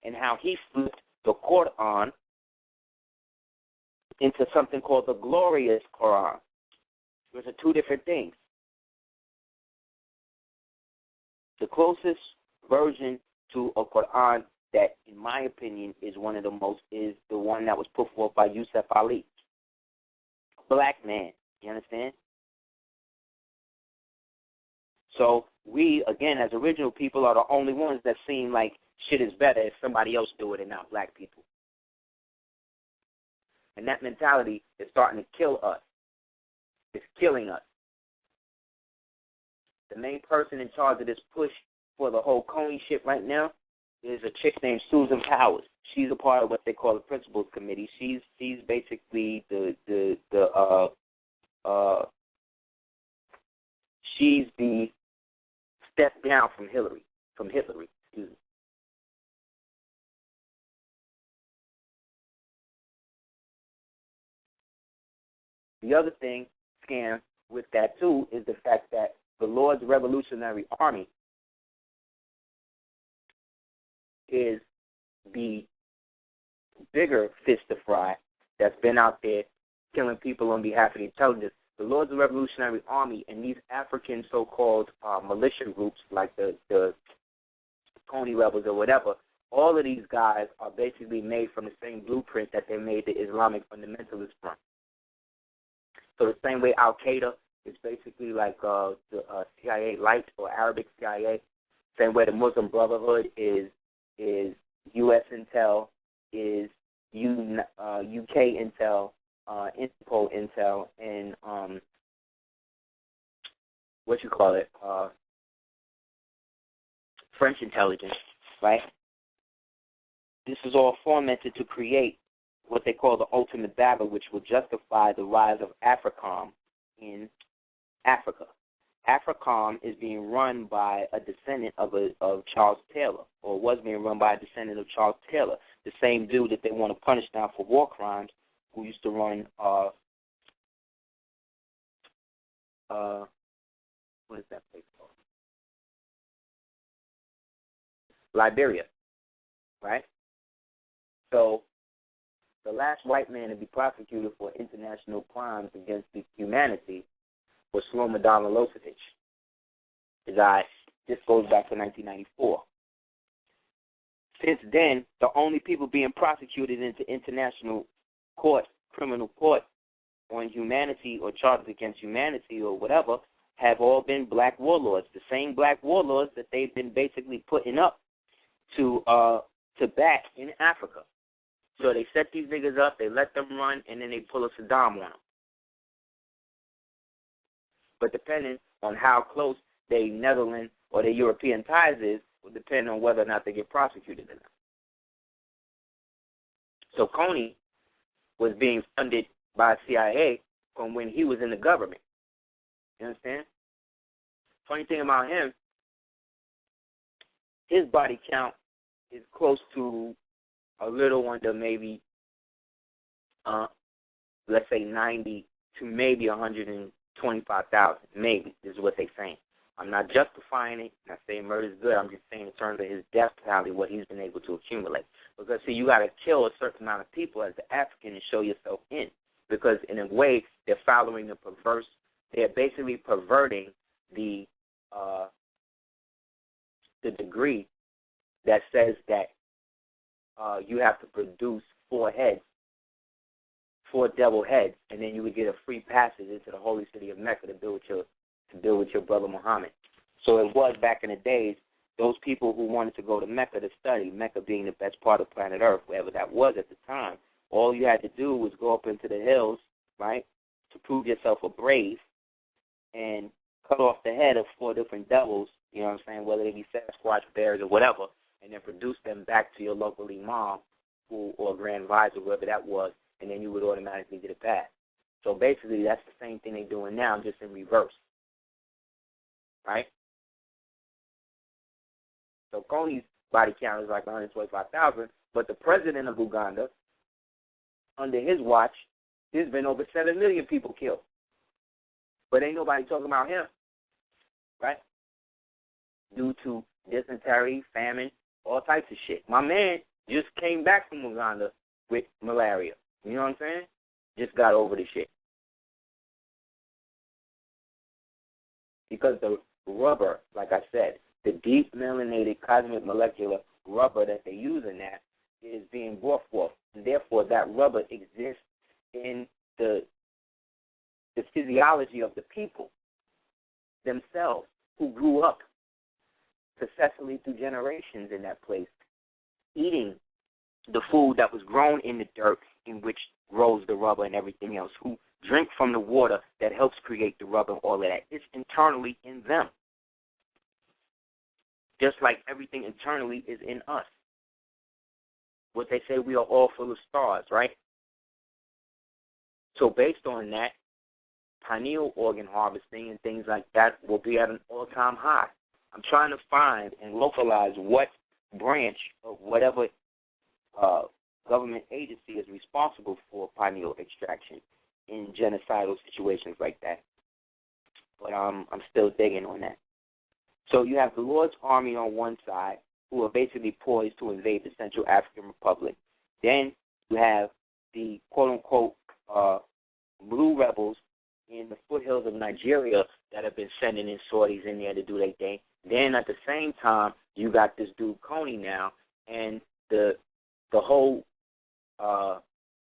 and how he flipped the Quran into something called the glorious Quran. Those are two different things. The closest version to a Quran that, in my opinion, is one of the most, is the one that was put forth by Yusuf Ali. Black man, you understand? So we, again, as original people, are the only ones that seem like shit is better if somebody else do it and not black people. And that mentality is starting to kill us. It's killing us. The main person in charge of this push for the whole Coney shit right now is a chick named Susan Powers. She's a part of what they call the Principals Committee. She's basically she's the step down from Hillary. Excuse me. The other thing, scam, with that too, is the fact that the Lord's Revolutionary Army is the bigger fist to fry that's been out there killing people on behalf of the intelligence. The Lord's Revolutionary Army and these African so-called militia groups like the Coney Rebels or whatever, all of these guys are basically made from the same blueprint that they made the Islamic fundamentalist from. So the same way Al-Qaeda is basically like the CIA Light or Arabic CIA, same way the Muslim Brotherhood is U.S. Intel, is UK Intel, Interpol Intel, and French intelligence, right? this is all fomented to create what they call the ultimate battle, which will justify the rise of AFRICOM in Africa. AFRICOM is being run by a descendant of Charles Taylor, or was being run by a descendant of Charles Taylor, the same dude that they want to punish now for war crimes, who used to run, what is that place called? Liberia, right? So the last white man to be prosecuted for international crimes against humanity was Slobodan Milosevic. This goes back to 1994. Since then, the only people being prosecuted into international court, criminal court, on humanity or charges against humanity or whatever, have all been black warlords, the same black warlords that they've been basically putting up to back in Africa. So they set these niggas up, they let them run, and then they pull a Saddam on them. But depending on how close their Netherlands or their European ties is, will depend on whether or not they get prosecuted or not. So Coney was being funded by CIA from when he was in the government. You understand? Funny thing about him, his body count is close to a little under maybe, let's say 90 to maybe 125,000. Maybe, this is what they're saying. I'm not justifying it. I'm not saying murder is good. I'm just saying in terms of his death tally, what he's been able to accumulate. Because, see, you got to kill a certain amount of people as the African and show yourself in. Because, in a way, they're following the perverse. They're basically perverting the degree that says that you have to produce 4 devil heads, and then you would get a free passage into the holy city of Mecca to build with your brother Muhammad. So it was back in the days, those people who wanted to go to Mecca to study, Mecca being the best part of planet Earth, wherever that was at the time, all you had to do was go up into the hills, right, to prove yourself a brave, and cut off the head of 4 different devils, you know what I'm saying, whether they be Sasquatch, bears, or whatever, and then produce them back to your local imam or grand visor, whoever that was, and then you would automatically get a pass. So basically, that's the same thing they're doing now, just in reverse, right? So Coney's body count is like 125,000, but the president of Uganda, under his watch, there's been over 7 million people killed. But ain't nobody talking about him, right? Due to dysentery, famine, all types of shit. My man just came back from Uganda with malaria. You know what I'm saying? Just got over the shit. Because the rubber, like I said, the deep melanated cosmic molecular rubber that they use in that is being brought forth. And therefore, that rubber exists in the physiology of the people themselves who grew up successfully through generations in that place, eating the food that was grown in the dirt in which grows the rubber and everything else, who drink from the water that helps create the rubber and all of that. It's internally in them. Just like everything internally is in us. What they say, we are all full of stars, right? So based on that, pineal organ harvesting and things like that will be at an all-time high. I'm trying to find and localize what branch of whatever government agency is responsible for pineal extraction in genocidal situations like that. But I'm still digging on that. So you have the Lord's Army on one side, who are basically poised to invade the Central African Republic. Then you have the quote-unquote blue rebels in the foothills of Nigeria that have been sending in sorties in there to do their thing. Then at the same time, you got this dude Coney now, and the whole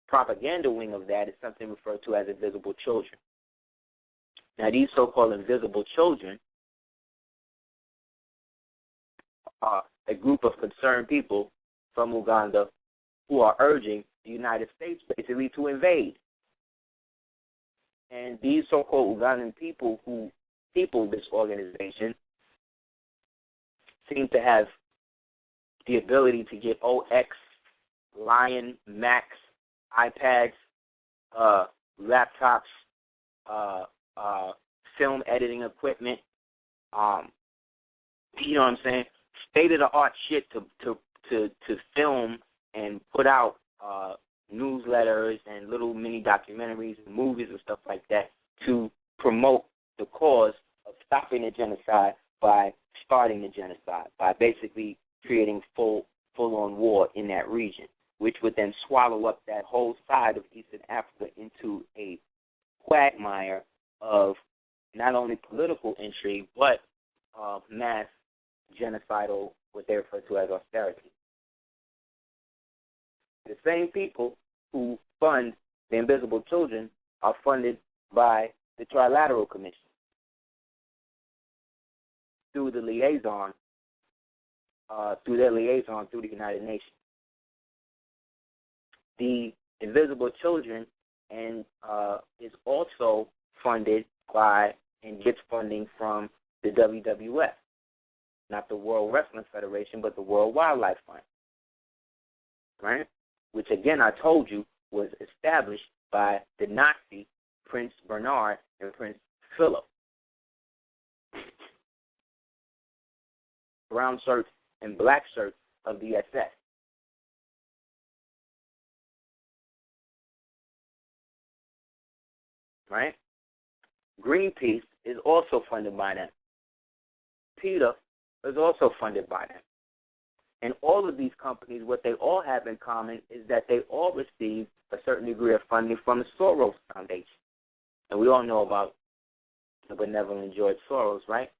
propaganda wing of that is something referred to as invisible children. Now, these so-called invisible children are a group of concerned people from Uganda who are urging the United States basically to invade. And these so-called Ugandan people who people this organization seem to have the ability to get OX Lion, Macs, iPads, laptops, film editing equipment, you know what I'm saying? State-of-the-art shit to film and put out newsletters and little mini documentaries and movies and stuff like that to promote the cause of stopping the genocide by starting the genocide, by basically creating full-on war in that region, which would then swallow up that whole side of Eastern Africa into a quagmire of not only political intrigue, but mass genocidal, what they refer to as austerity. The same people who fund the invisible children are funded by the Trilateral Commission through the liaison, through the United Nations. The invisible children and is also funded by and gets funding from the WWF, not the World Wrestling Federation, but the World Wildlife Fund, right? Which, again, I told you was established by the Nazi Prince Bernard and Prince Philip. Brown shirts and black shirts of the SS. Right? Greenpeace is also funded by them. PETA is also funded by them. And all of these companies, what they all have in common is that they all receive a certain degree of funding from the Soros Foundation. And we all know about the benevolent George Soros, right?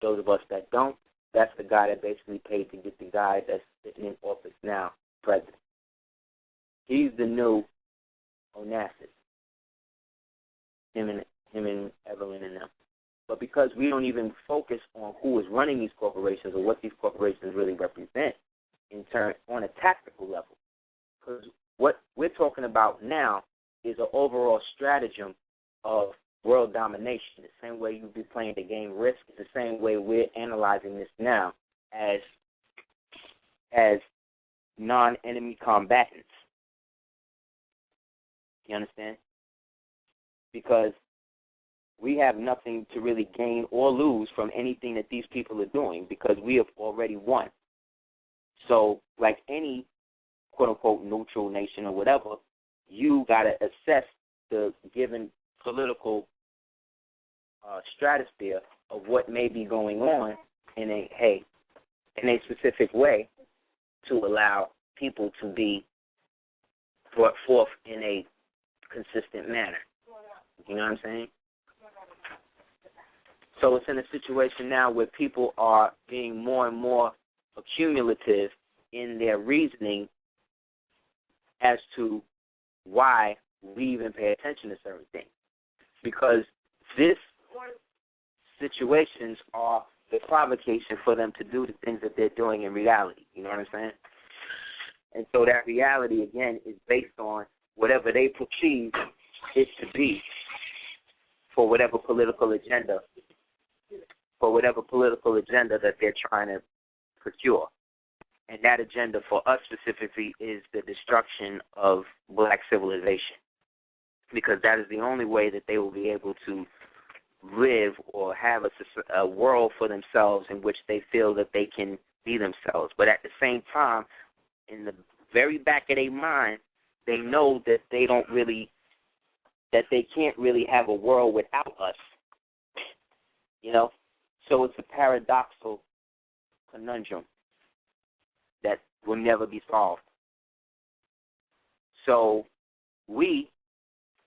Those of us that don't, that's the guy that basically paid to get the guy that's sitting in office now president. He's the new Onassis. Him and Evelyn and them. But because we don't even focus on who is running these corporations or what these corporations really represent in turn on a tactical level, because what we're talking about now is an overall stratagem of world domination. The same way you'd be playing the game Risk is the same way we're analyzing this now as non-enemy combatants. You understand? Because we have nothing to really gain or lose from anything that these people are doing because we have already won. So, like any quote-unquote neutral nation or whatever, you got to assess the given political stratosphere of what may be going on in a specific way to allow people to be brought forth in a consistent manner. You know what I'm saying? So it's in a situation now where people are being more and more accumulative in their reasoning as to why we even pay attention to certain things. Because this situations are the provocation for them to do the things that they're doing in reality. You know what I'm saying? And so that reality, again, is based on whatever they perceive it to be for whatever political agenda that they're trying to procure. And that agenda for us specifically is the destruction of black civilization, because that is the only way that they will be able to live or have a world for themselves in which they feel that they can be themselves. But at the same time, in the very back of their mind, they know that they can't really have a world without us. You know? So it's a paradoxical conundrum that will never be solved. So we,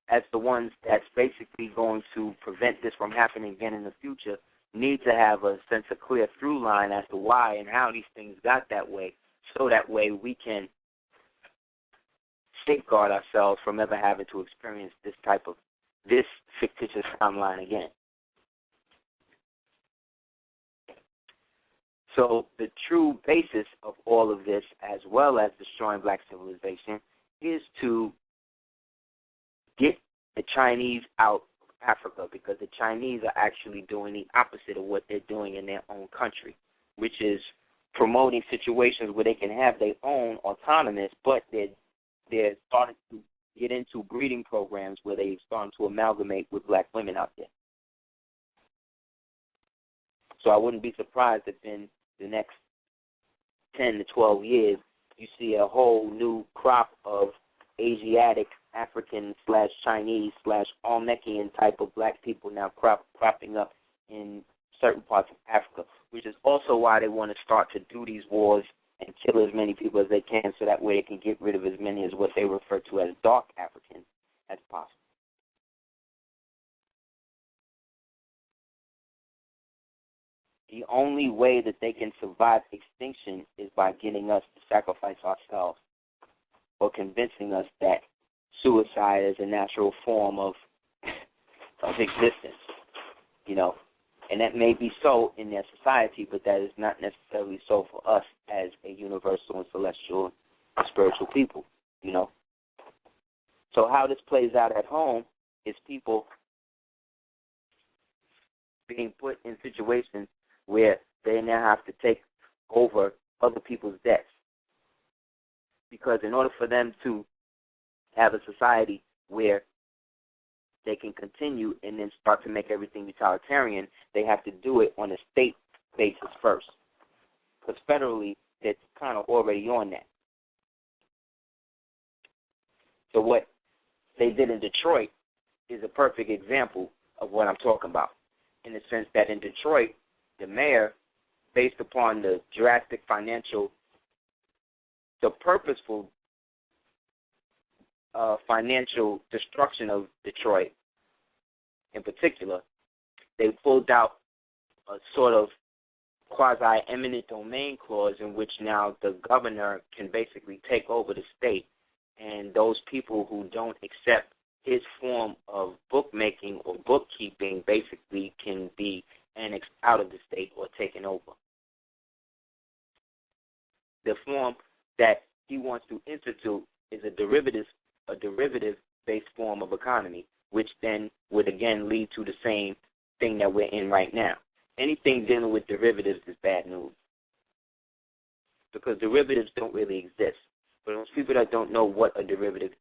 as the ones that's basically going to prevent this from happening again in the future, need to have a sense of clear through line as to why and how these things got that way, so that way we can safeguard ourselves from ever having to experience this fictitious timeline again. So the true basis of all of this, as well as destroying black civilization, is to get the Chinese out of Africa, because the Chinese are actually doing the opposite of what they're doing in their own country, which is promoting situations where they can have their own autonomous, but they're starting to get into breeding programs where they're starting to amalgamate with black women out there. So I wouldn't be surprised if in the next 10 to 12 years you see a whole new crop of Asiatic, African / Chinese / Olmekian type of black people now cropping up in certain parts of Africa, which is also why they want to start to do these wars and kill as many people as they can so that way they can get rid of as many as what they refer to as dark Africans as possible. The only way that they can survive extinction is by getting us to sacrifice ourselves or convincing us that suicide is a natural form of existence, you know. And that may be so in their society, but that is not necessarily so for us as a universal and celestial and spiritual people, you know. So how this plays out at home is people being put in situations where they now have to take over other people's debts. Because in order for them to have a society where they can continue and then start to make everything utilitarian, they have to do it on a state basis first. Because federally, it's kind of already on that. So what they did in Detroit is a perfect example of what I'm talking about, in the sense that in Detroit, the mayor, based upon the drastic the purposeful financial destruction of Detroit in particular, they pulled out a sort of quasi-eminent domain clause in which now the governor can basically take over the state, and those people who don't accept his form of bookmaking or bookkeeping basically can be annexed out of the state or taken over. The form that he wants to institute is a derivative-based form of economy, which then would again lead to the same thing that we're in right now. Anything dealing with derivatives is bad news, because derivatives don't really exist. For those people that don't know what a derivative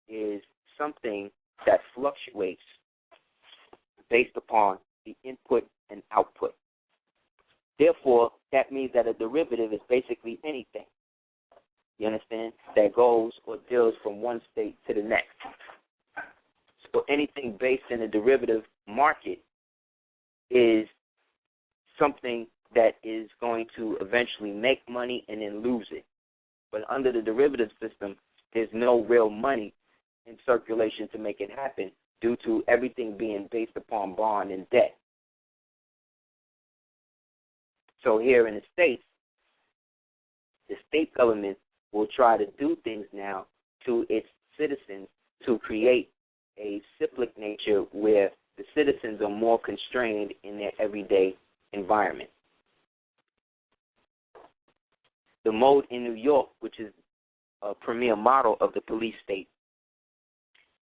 is something that fluctuates based upon the input and output. Therefore, that means that a derivative is basically anything, you understand, that goes or deals from one state to the next. So anything based in a derivative market is something that is going to eventually make money and then lose it. But under the derivative system, there's no real money in circulation to make it happen due to everything being based upon bond and debt. So here in the States, the state government will try to do things now to its citizens to create a cyclic nature where the citizens are more constrained in their everyday environment. The mode in New York, which is a premier model of the police state,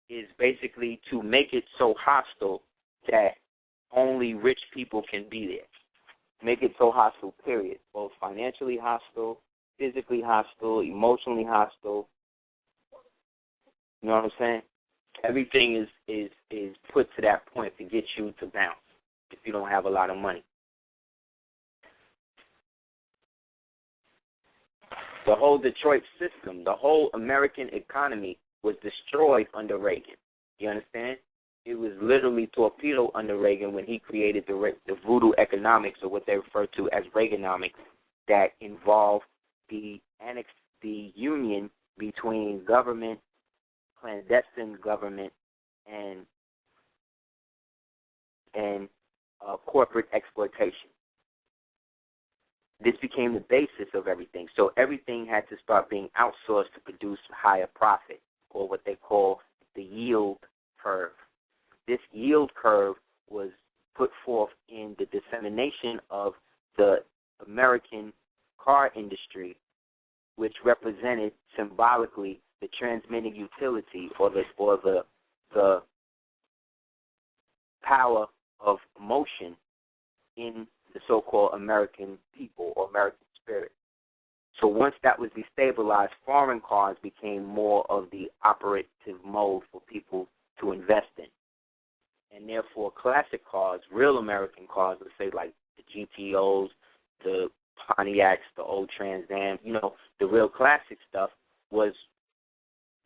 is basically to make it so hostile that only rich people can be there. Make it so hostile, period. Both financially hostile, physically hostile, emotionally hostile. You know what I'm saying? Everything is put to that point to get you to bounce if you don't have a lot of money. The whole Detroit system, the whole American economy was destroyed under Reagan. You understand? It was literally torpedoed under Reagan when he created the voodoo economics, or what they refer to as Reaganomics, that involved the union between government, clandestine government, and corporate exploitation. This became the basis of everything. So everything had to start being outsourced to produce higher profit, or what they call the yield curve. This yield curve was put forth in the dissemination of the American car industry, which represented symbolically the transmitting utility, or the power of motion in the so-called American people or American spirit. So once that was destabilized, foreign cars became more of the operative mode for people to invest in. And therefore, classic cars, real American cars, let's say like the GTOs, the Pontiacs, the old Trans Am, the real classic stuff was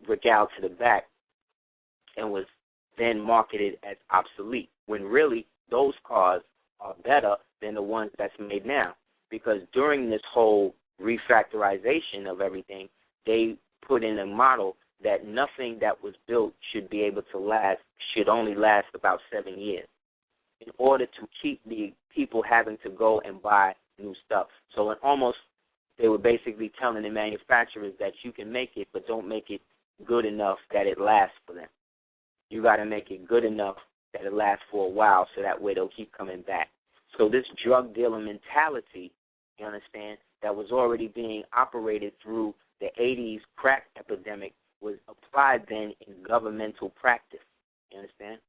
regaled to the back and was then marketed as obsolete, when really those cars are better than the ones that's made now. Because during this whole refactorization of everything, they put in a model that nothing that was built should only last about 7 years, in order to keep the people having to go and buy new stuff. So they were basically telling the manufacturers that you can make it, but don't make it good enough that it lasts for them. You got to make it good enough that it lasts for a while, so that way they'll keep coming back. So this drug dealer mentality, you understand, that was already being operated through the 80s crack epidemic was applied then in governmental practice. You understand?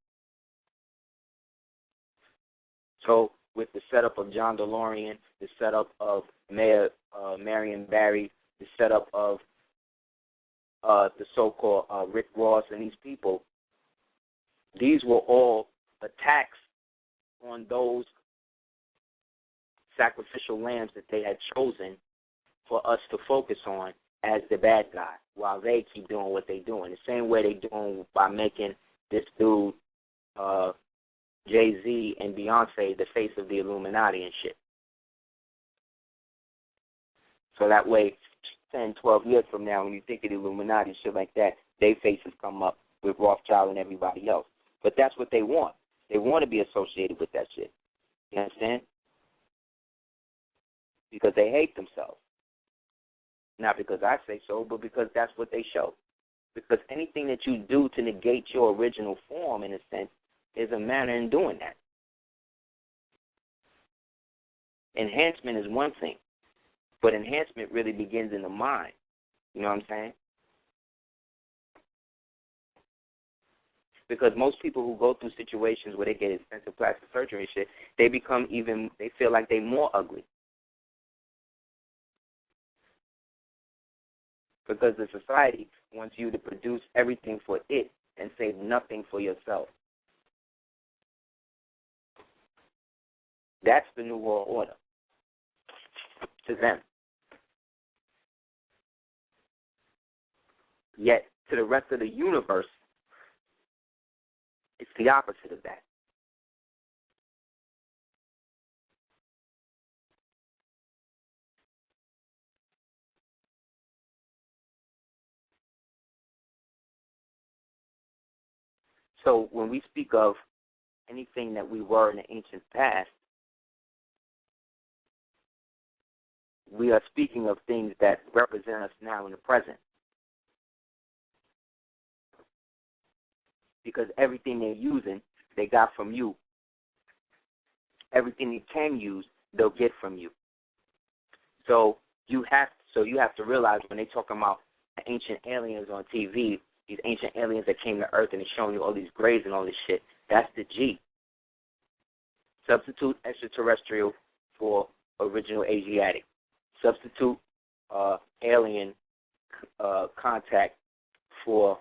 So with the setup of John DeLorean, the setup of Mayor Marion Barry, the setup of the so-called Rick Ross and these people, these were all attacks on those sacrificial lambs that they had chosen for us to focus on as the bad guy, while they keep doing what they're doing. The same way they're doing by making this dude, Jay-Z and Beyonce, the face of the Illuminati and shit. So that way, 10, 12 years from now, when you think of the Illuminati and shit like that, their faces come up with Rothschild and everybody else. But that's what they want. They want to be associated with that shit. You understand? Because they hate themselves. Not because I say so, but because that's what they show. Because anything that you do to negate your original form, in a sense, is a manner in doing that. Enhancement is one thing, but enhancement really begins in the mind. You know what I'm saying? Because most people who go through situations where they get expensive plastic surgery and shit, they feel like they're more ugly. Because the society wants you to produce everything for it and save nothing for yourself. That's the New World Order to them. Yet, to the rest of the universe, it's the opposite of that. So when we speak of anything that we were in the ancient past, we are speaking of things that represent us now in the present. Because everything they're using, they got from you. Everything they can use, they'll get from you. So you have to realize when they're talking about the ancient aliens on TV, these ancient aliens that came to Earth and they're showing you all these graves and all this shit, that's the G. Substitute extraterrestrial for original Asiatic. Substitute alien contact for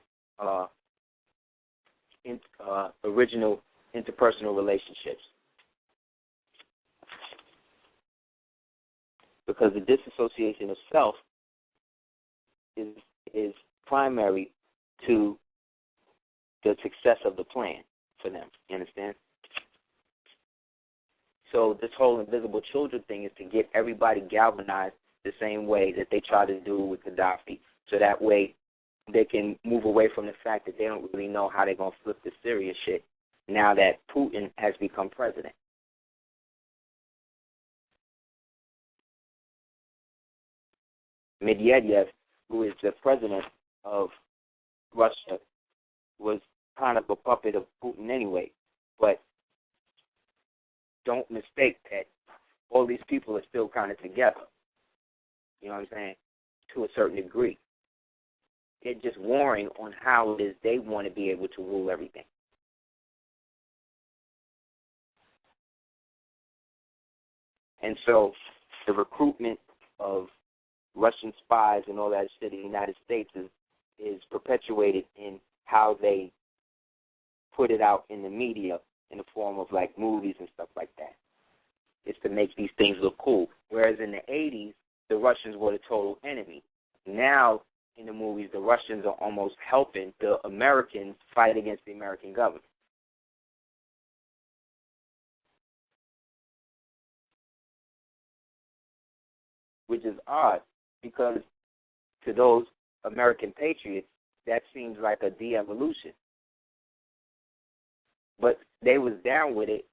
original interpersonal relationships. Because the disassociation of self is primary to the success of the plan for them. You understand? So this whole invisible children thing is to get everybody galvanized the same way that they try to do with Gaddafi. So that way they can move away from the fact that they don't really know how they're going to flip the Syria shit now that Putin has become president. Medvedev, who is the president of Russia, was kind of a puppet of Putin anyway. But don't mistake that all these people are still kind of together. You know what I'm saying? To a certain degree. They're just warring on how it is they want to be able to rule everything. And so the recruitment of Russian spies and all that shit in the United States is perpetuated in how they put it out in the media in the form of like movies and stuff like that. It's to make these things look cool. Whereas in the 80s, the Russians were the total enemy. Now, in the movies, the Russians are almost helping the Americans fight against the American government. Which is odd, because to those American patriots, that seems like a de-evolution. But they was down with it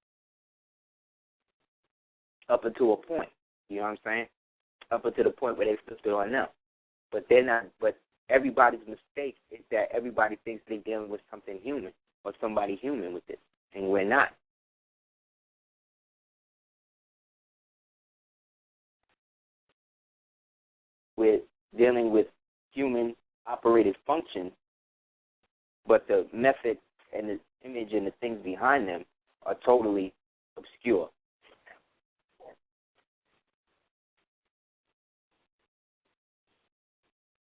up until a point. You know what I'm saying? Up until the point where they flipped it on them. But they're not. But everybody's mistake is that everybody thinks they're dealing with something human or somebody human with this, and we're not. We're dealing with human operated functions, but the method and the image and the things behind them are totally obscure.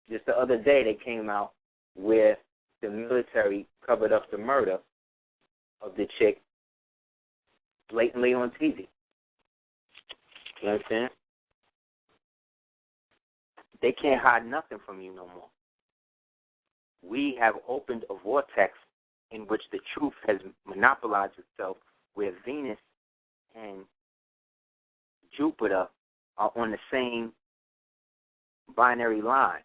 Just the other day, they came out where the military covered up the murder of the chick blatantly on TV. You understand? They can't hide nothing from you no more. We have opened a vortex in which the truth has monopolized itself, where Venus and Jupiter are on the same binary line.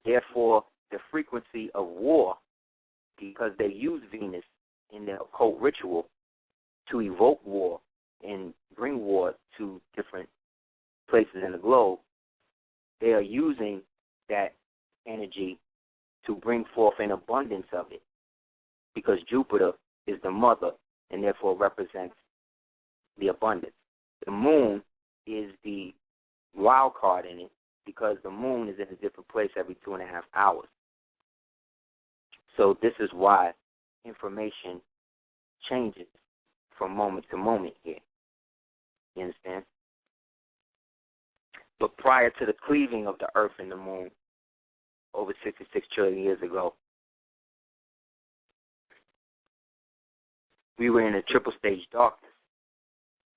Therefore, the frequency of war, because they use Venus in their occult ritual to evoke war and bring war to different places in the globe, they are using that energy to bring forth an abundance of it, because Jupiter is the mother and therefore represents the abundance. The moon is the wild card in it, because the moon is in a different place every 2.5 hours. So this is why information changes from moment to moment here. You understand? But prior to the cleaving of the earth and the moon, over 66 trillion years ago, we were in a triple stage darkness,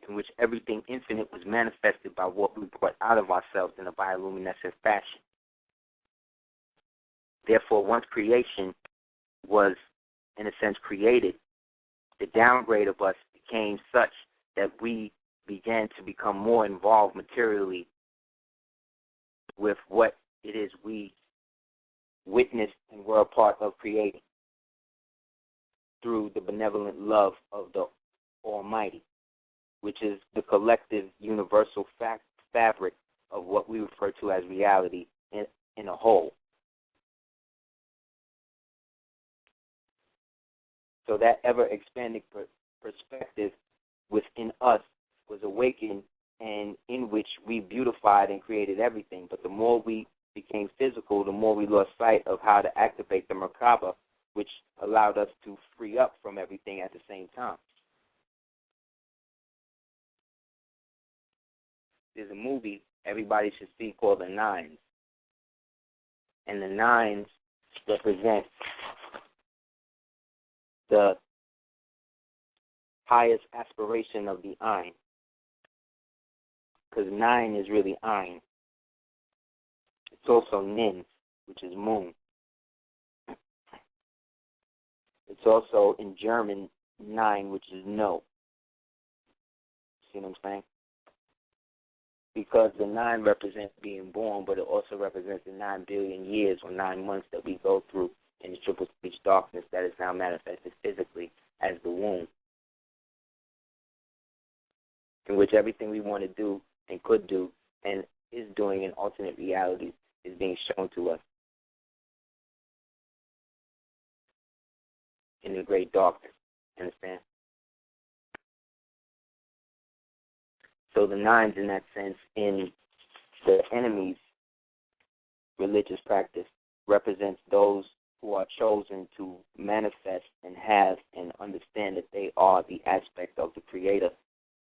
in which everything infinite was manifested by what we brought out of ourselves in a bioluminescent fashion. Therefore, once creation was, in a sense, created, the downgrade of us became such that we began to become more involved materially with what it is we witnessed and were a part of creating through the benevolent love of the Almighty, which is the collective universal fabric of what we refer to as reality in a whole. So that ever-expanding perspective within us was awakened, and in which we beautified and created everything. But the more we became physical, the more we lost sight of how to activate the Merkaba, which allowed us to free up from everything at the same time. There's a movie everybody should see called The Nines. And the nines represent the highest aspiration of the Ein. Because 9 is really Ein. It's also Nin, which is moon. It's also in German 9, which is no. See what I'm saying? Because the 9 represents being born, but it also represents the 9 billion years or 9 months that we go through in the triple stage darkness that is now manifested physically as the womb, in which everything we want to do and could do and is doing in alternate realities is being shown to us in the great darkness. Understand? So the 9s, in that sense, in the enemy's religious practice, represents those who are chosen to manifest and have and understand that they are the aspect of the Creator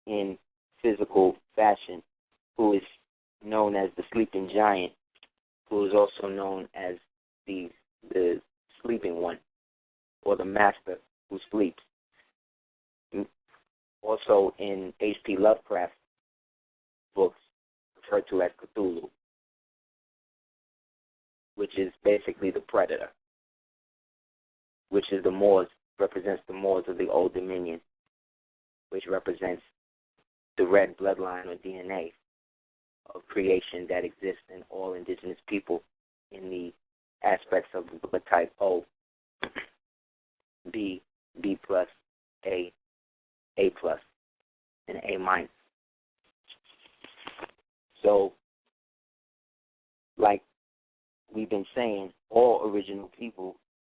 in physical fashion, who is known as the sleeping giant, who is also known as the sleeping one, or the master who sleeps. Also in H.P. Lovecraft books, referred to as Cthulhu, which is basically the predator, which is the Moors, represents the Moors of the Old Dominion, which represents the red bloodline or DNA of creation that exists in all indigenous people in the aspects of the blood type O, B, B plus, A plus, and A minus. So, like we've been saying, all original people,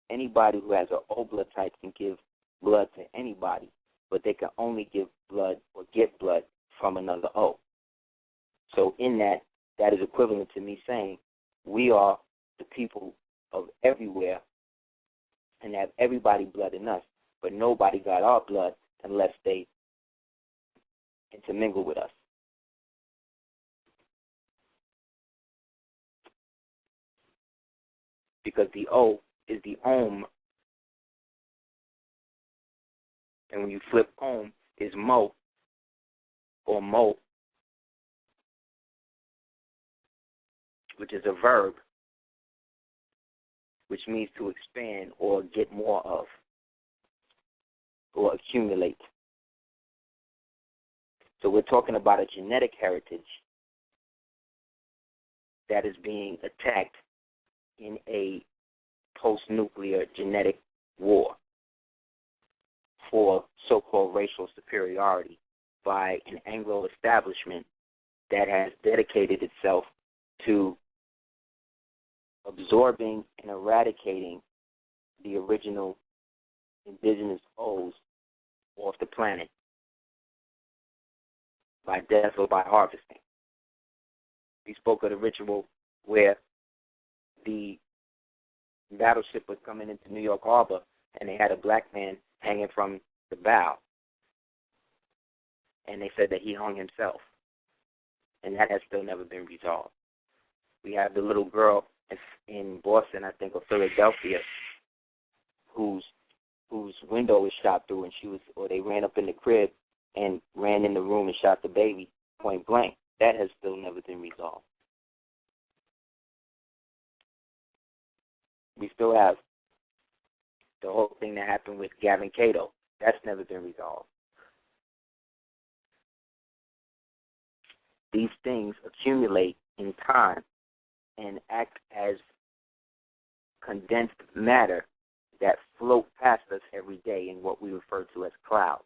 anybody who has an O blood type can give blood to anybody, but they can only give blood or get blood from another O. So in that is equivalent to me saying we are the people of everywhere and have everybody blood in us, but nobody got our blood unless they intermingle with us. Because the O is the Om, and when you flip Om is Mo, or Mo, which is a verb, which means to expand or get more of, or accumulate. So we're talking about a genetic heritage that is being attacked in a post-nuclear genetic war for so-called racial superiority by an Anglo establishment that has dedicated itself to absorbing and eradicating the original indigenous O's off the planet by death or by harvesting. We spoke of the ritual where the battleship was coming into New York Harbor and they had a black man hanging from the bow. And they said that he hung himself. And that has still never been resolved. We have the little girl in Boston, I think, or Philadelphia, whose window was shot through, and they ran up in the crib and ran in the room and shot the baby point blank. That has still never been resolved. We still have the whole thing that happened with Gavin Cato. That's never been resolved. These things accumulate in time and act as condensed matter that float past us every day in what we refer to as clouds.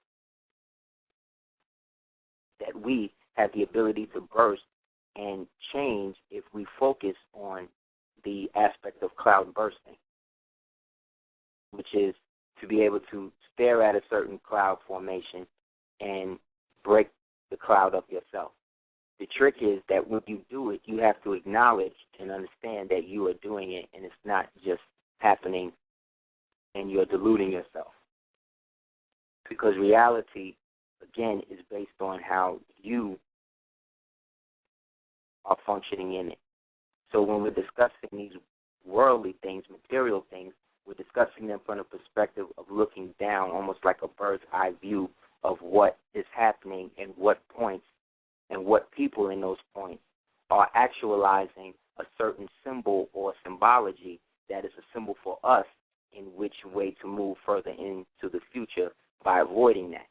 That we have the ability to burst and change if we focus on the aspect of cloud bursting, which is to be able to stare at a certain cloud formation and break the cloud up yourself. The trick is that when you do it, you have to acknowledge and understand that you are doing it and it's not just happening and you're deluding yourself. Because reality, again, is based on how you are functioning in it. So when we're discussing these worldly things, material things, we're discussing them from a perspective of looking down, almost like a bird's eye view of what is happening and what points and what people in those points are actualizing a certain symbol or symbology that is a symbol for us in which way to move further into the future by avoiding that.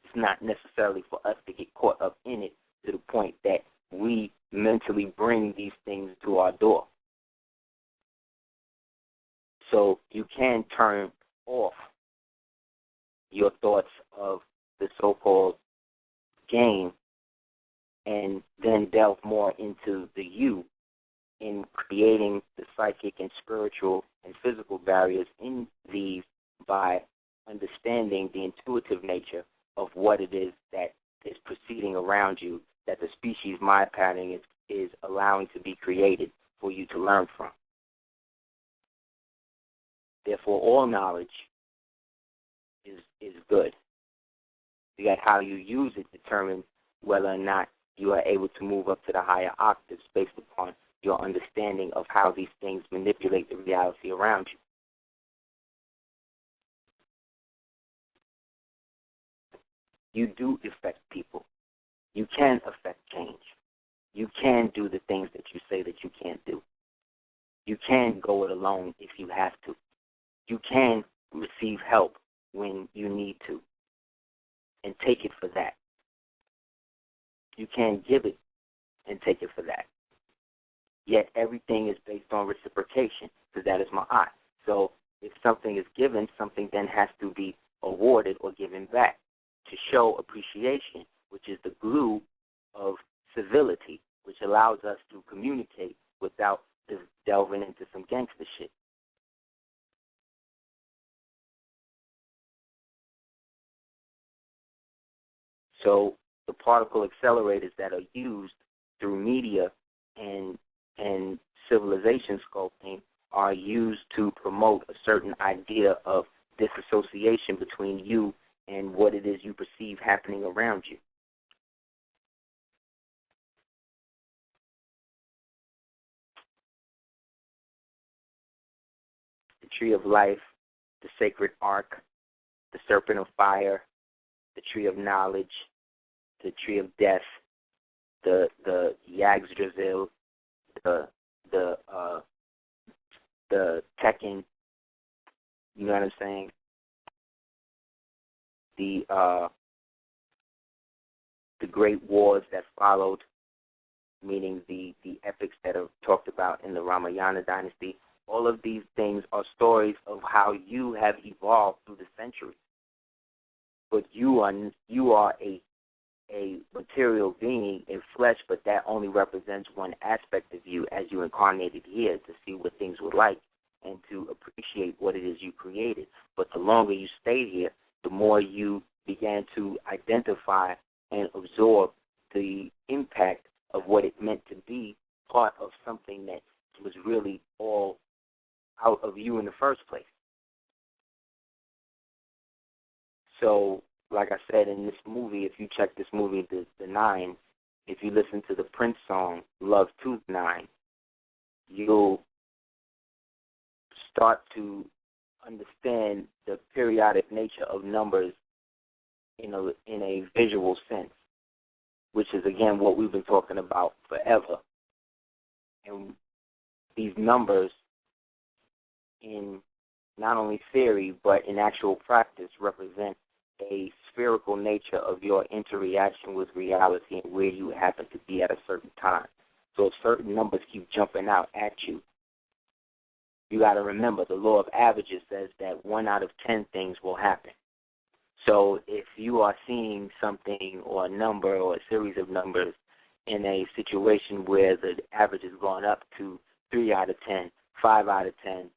It's not necessarily for us to get caught up in it to the point that we mentally bring these things to our door. So you can turn off your thoughts of the so-called game and then delve more into the you in creating the psychic and spiritual and physical barriers in these by understanding the intuitive nature of what it is that is proceeding around you, that the species mind pattern is allowing to be created for you to learn from. Therefore, all knowledge is good. So yet how you use it determines whether or not you are able to move up to the higher octaves based upon your understanding of how these things manipulate the reality around you. You do affect people. You can affect change. You can do the things that you say that you can't do. You can go it alone if you have to. You can receive help when you need to and take it for that. You can give it and take it for that. Yet everything is based on reciprocation, because that is my eye. So if something is given, something then has to be awarded or given back to show appreciation, which is the glue of civility, which allows us to communicate without just delving into some gangster shit. So the particle accelerators that are used through media and civilization sculpting are used to promote a certain idea of disassociation between you and what it is you perceive happening around you. The tree of life, the sacred ark, the serpent of fire, the tree of knowledge, the tree of death, the Yggdrasil, the Tekken, you know what I'm saying? The great wars that followed, meaning the epics that are talked about in the Ramayana dynasty. All of these things are stories of how you have evolved through the centuries. But you are a material being in flesh, but that only represents one aspect of you as you incarnated here to see what things were like and to appreciate what it is you created. But the longer you stayed here, the more you began to identify and absorb the impact of what it meant to be part of something that was really all out of you in the first place. So, like I said, in this movie, if you check this movie, The Nine, if you listen to the Prince song, Love to the Nine, you'll start to understand the periodic nature of numbers in a visual sense, which is, again, what we've been talking about forever. And these numbers, in not only theory, but in actual practice, represent a spherical nature of your interreaction with reality and where you happen to be at a certain time. So if certain numbers keep jumping out at you, you got to remember the law of averages says that 1 out of 10 things will happen. So if you are seeing something or a number or a series of numbers in a situation where the average has gone up to 3 out of 10, 5 out of 10,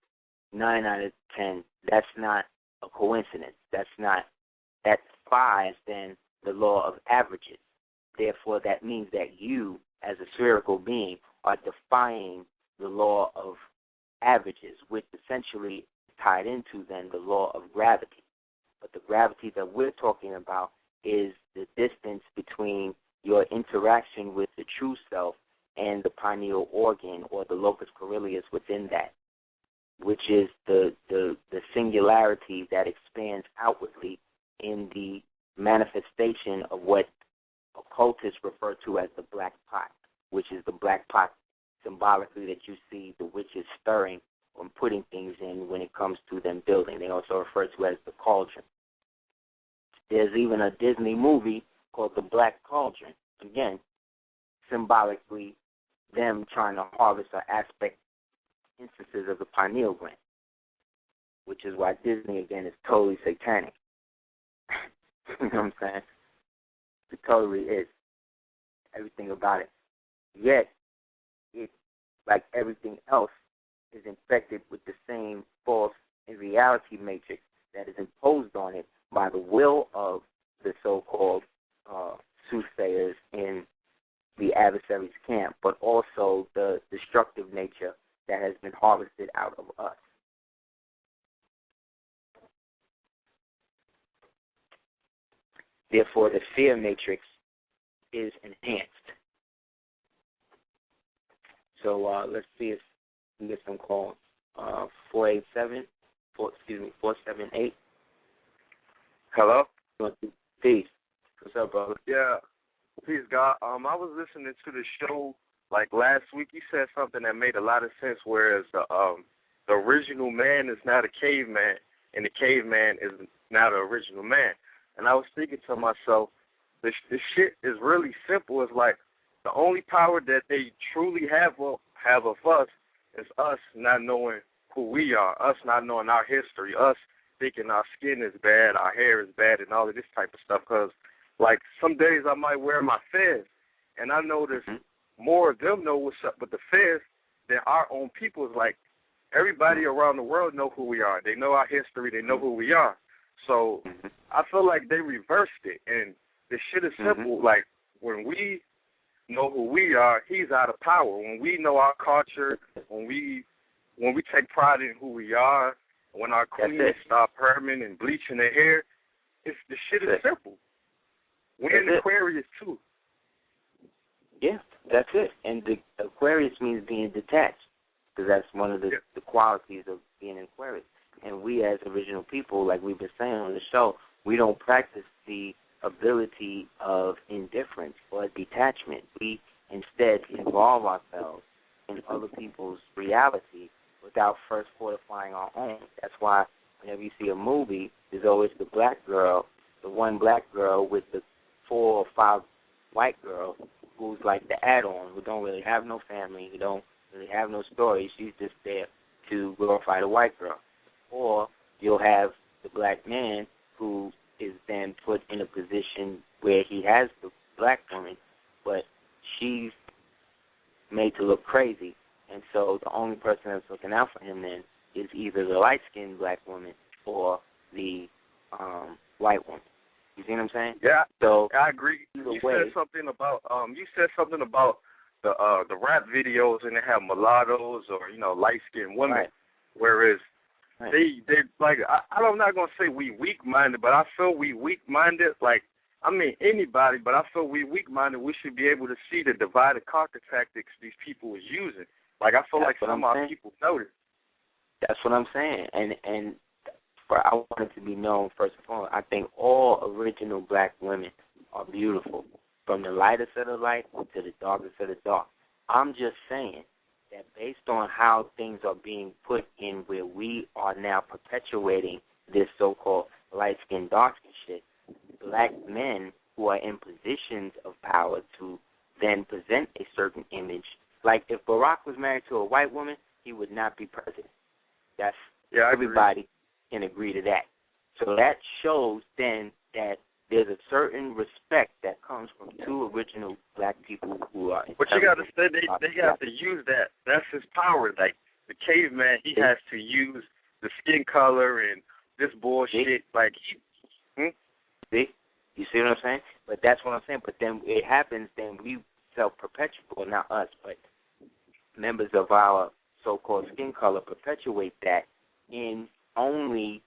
9 out of 10, that's not a coincidence. That defies then the law of averages. Therefore, that means that you, as a spherical being, are defying the law of averages, which essentially is tied into then the law of gravity. But the gravity that we're talking about is the distance between your interaction with the true self and the pineal organ or the locus coeruleus within that, which is the singularity that expands outwardly in the manifestation of what occultists refer to as the black pot, which is the black pot symbolically that you see the witches stirring or putting things in when it comes to them building. They also refer to as the cauldron. There's even a Disney movie called The Black Cauldron. Again, symbolically them trying to harvest or aspect instances of the pineal gland, which is why Disney, again, is totally satanic. You know what I'm saying? It totally is. Everything about it. Yet, it, like everything else, is infected with the same false and reality matrix that is imposed on it by the will of the so-called soothsayers in the adversary's camp, but also the destructive nature that has been harvested out of us. Therefore, the fear matrix is enhanced. So let's see if we get some calls. 478. Hello? Peace. What's up, brother? Yeah. Peace, God. I was listening to the show like last week. You said something that made a lot of sense, whereas the original man is not a caveman, and the caveman is not an original man. And I was thinking to myself, this shit is really simple. It's like the only power that they truly have of us is us not knowing who we are, us not knowing our history, us thinking our skin is bad, our hair is bad, and all of this type of stuff. Because, like, some days I might wear my fez, and I notice more of them know what's up with the fez than our own people. Is like everybody around the world know who we are. They know our history. They know who we are. So I feel like they reversed it, and the shit is simple. Like, when we know who we are, he's out of power. When we know our culture, when we take pride in who we are, when our queens stop perming and bleaching their hair, the shit is simple. We're in Aquarius, too. Yeah, that's it. And the Aquarius means being detached, because that's one of the qualities of being an Aquarius. And we as original people, like we've been saying on the show, we don't practice the ability of indifference or detachment. We instead involve ourselves in other people's reality without first fortifying our own. That's why whenever you see a movie, there's always the black girl, the one black girl with the 4 or 5 white girls who's like the add-on, who don't really have no family, who don't really have no story. She's just there to glorify the white girl. Or you'll have the black man who is then put in a position where he has the black woman, but she's made to look crazy. And so the only person that's looking out for him then is either the light-skinned black woman or the white woman. You see what I'm saying? Yeah. So I agree. You said something about the rap videos, and they have mulattoes or light-skinned women, right. Whereas they like I'm not gonna say we weak-minded, but I feel we weak-minded. Like, I mean anybody, but I feel we weak-minded. We should be able to see the divide and conquer tactics these people is using. Like, I feel like some of our people know this. That's what I'm saying, and I want it to be known, first of all, I think all original black women are beautiful, from the lightest of the light to the darkest of the dark. I'm just saying that based on how things are being put in where we are now perpetuating this so-called light-skin, dark-skin shit, black men who are in positions of power to then present a certain image. Like, if Barack was married to a white woman, he would not be president. That's everybody can agree to that. So that shows then that there's a certain respect that comes from two original black people who are. But you got to say they have to use that. That's his power. Like the caveman, he has to use the skin color and this bullshit. Like See, you see what I'm saying? But that's what I'm saying. But then it happens. Then we self-perpetuate. Well, not us, but members of our so-called skin color perpetuate that in only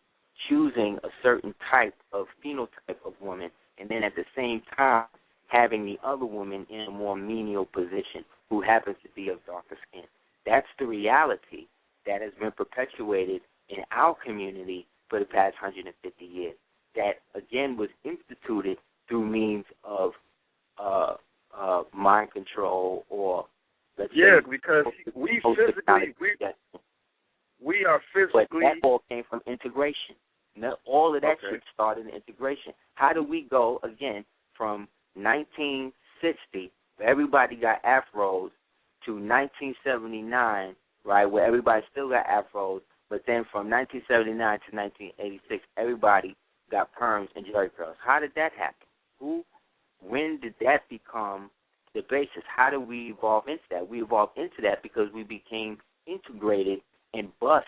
choosing a certain type of phenotype of woman, and then at the same time having the other woman in a more menial position who happens to be of darker skin. That's the reality that has been perpetuated in our community for the past 150 years. That, again, was instituted through means of mind control or, let's say... because we physically... We are physically... But that all came from integration. All of that shit started in integration. How do we go, again, from 1960, where everybody got afros, to 1979, right, where everybody still got afros, but then from 1979 to 1986, everybody got perms and jerry curls? How did that happen? When did that become the basis? How did we evolve into that? We evolved into that because we became integrated and bust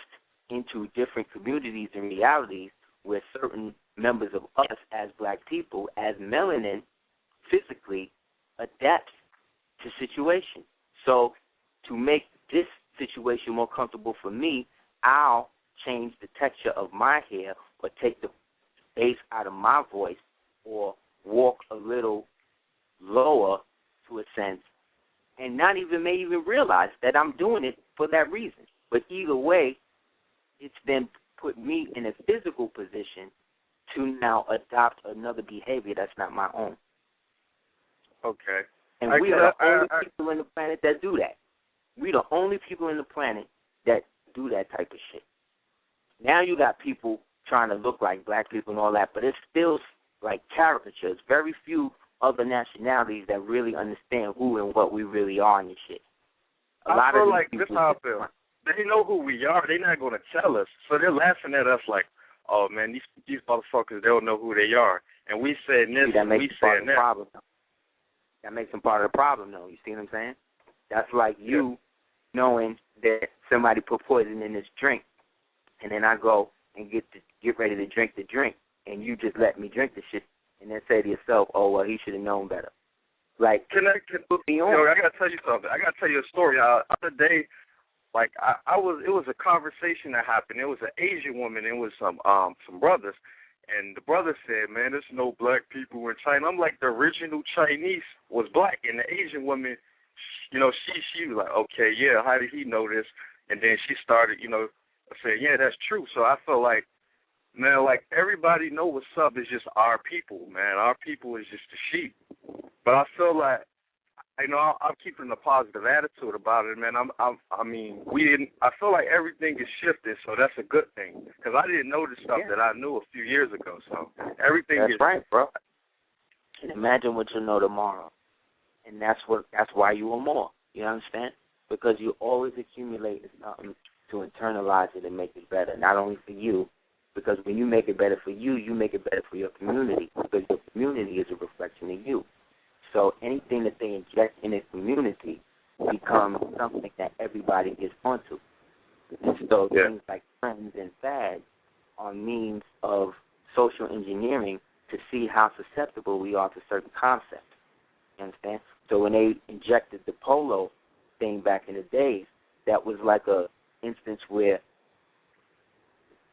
into different communities and realities where certain members of us as black people, as melanin, physically adapt to situations. So to make this situation more comfortable for me, I'll change the texture of my hair or take the bass out of my voice or walk a little lower to a sense and may even realize that I'm doing it for that reason. But either way, it's then put me in a physical position to now adopt another behavior that's not my own. Okay. And we are the only people on the planet that do that. We're the only people on the planet that do that type of shit. Now you got people trying to look like black people and all that, but it's still like caricatures. Very few other nationalities that really understand who and what we really are and shit. I feel like this how I feel. They know who we are. They're not going to tell us. So they're laughing at us like, oh, man, these motherfuckers, they don't know who they are. And we said this and we said that. Problem. That makes them part of the problem, though. You see what I'm saying? That's like you knowing that somebody put poison in this drink, and then I go and get ready to drink the drink, and you just let me drink the shit, and then say to yourself, oh, well, he should have known better. Like, I got to tell you something. I got to tell you a story. The other day, like, it was a conversation that happened. It was an Asian woman. It was some brothers. And the brother said, man, there's no black people in China. I'm like, the original Chinese was black. And the Asian woman, she was like, okay, yeah, how did he know this? And then she started, saying, yeah, that's true. So I felt like, man, like, everybody know what's up. It's just our people, man. Our people is just the sheep. But I feel like, I'm keeping a positive attitude about it, man. I feel like everything is shifted, so that's a good thing. Because I didn't know the stuff that I knew a few years ago, so everything is right, bro. And imagine what you'll know tomorrow. And that's why you are more. You understand? Because you always accumulate something to internalize it and make it better, not only for you, because when you make it better for you, you make it better for your community, because your community is a reflection of you. So anything that they inject in a community becomes something that everybody gets onto. And so things like trends and fads are means of social engineering to see how susceptible we are to certain concepts. You understand? So when they injected the polo thing back in the days, that was like a instance where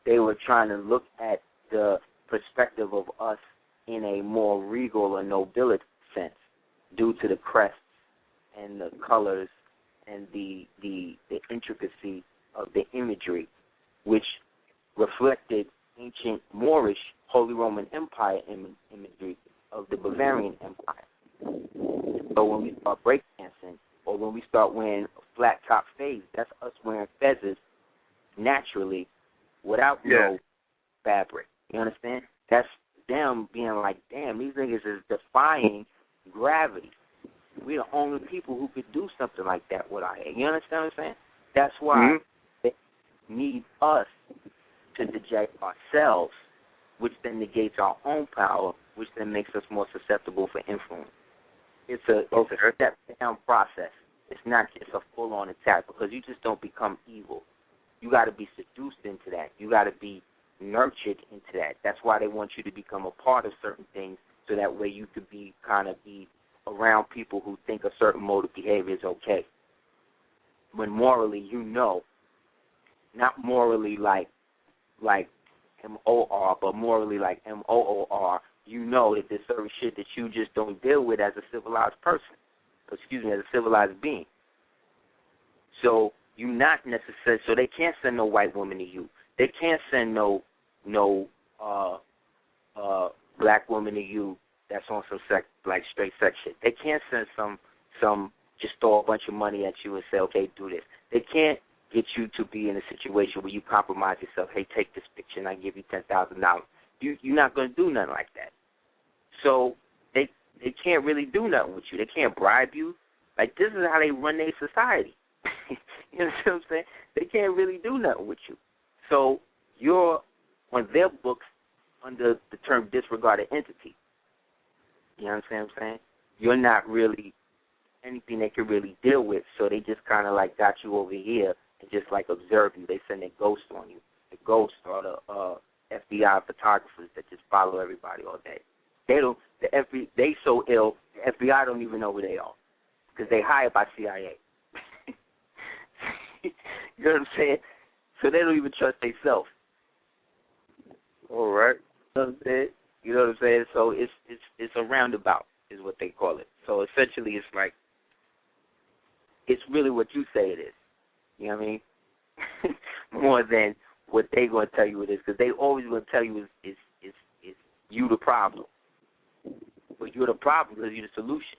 they were trying to look at the perspective of us in a more regal or nobility sense, due to the crests and the colors and the intricacy of the imagery, which reflected ancient Moorish Holy Roman Empire imagery of the Bavarian Empire. So when we start breakdancing, or when we start wearing flat top fades, that's us wearing feathers naturally without no fabric. You understand? That's them being like, damn, these niggas is defying gravity. We're the only people who could do something like that with our head. You understand what I'm saying? That's why they need us to deject ourselves, which then negates our own power, which then makes us more susceptible for influence. It's a step-down process. It's not just a full-on attack, because you just don't become evil. You got to be seduced into that. You got to be nurtured into that. That's why they want you to become a part of certain things, so that way you could be around people who think a certain mode of behavior is okay. When morally, not morally like M-O-R, but morally like M-O-O-R, you know that there's certain shit that you just don't deal with as a civilized person. As a civilized being. So you're not necessarily, so they can't send no white woman to you. They can't send no black woman to you that's on some straight sex shit. They can't send some just throw a bunch of money at you and say, okay, do this. They can't get you to be in a situation where you compromise yourself. Hey, take this picture and I give you $10,000. You're not going to do nothing like that. So they can't really do nothing with you. They can't bribe you. Like, this is how they run their society. You know what I'm saying? They can't really do nothing with you. So you're on their books under the term disregarded entity. You understand what I'm saying? You're not really anything they can really deal with, so they just kind of like got you over here and just like observe you. They send their ghosts on you. The ghosts are the FBI photographers that just follow everybody all day. They so ill, the FBI don't even know where they are because they hired by CIA. You know what I'm saying? So they don't even trust themselves. All right. You know what I'm saying? You know what I'm saying? So it's a roundabout is what they call it. So essentially it's like, it's really what you say it is. You know what I mean? More than what they going to tell you it is, because they always going to tell you is you the problem. But you're the problem because you're the solution.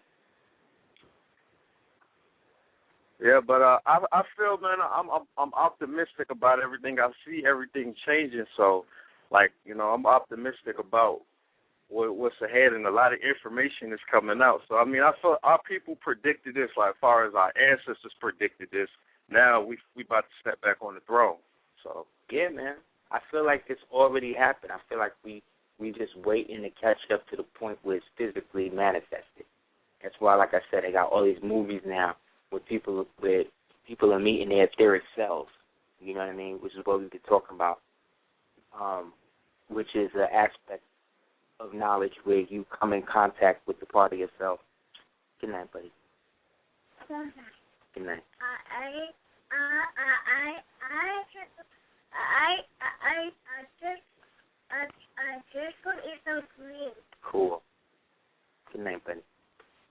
Yeah, but I feel, man, I'm optimistic about everything. I see everything changing, so like, you know, I'm optimistic about what's ahead, and a lot of information is coming out. So I mean, I feel our people predicted this, like as far as our ancestors predicted this. Now we about to step back on the throne. So yeah, man, I feel like it's already happened. I feel like we just waiting to catch up to the point where it's physically manifested. That's why, like I said, they got all these movies now where people are meeting their etheric selves. You know what I mean? Which is what we've been talking about. Which is an aspect of knowledge where you come in contact with the part of yourself. Good night, buddy. Good night. I just want to eat some cream. Cool. Good night, buddy.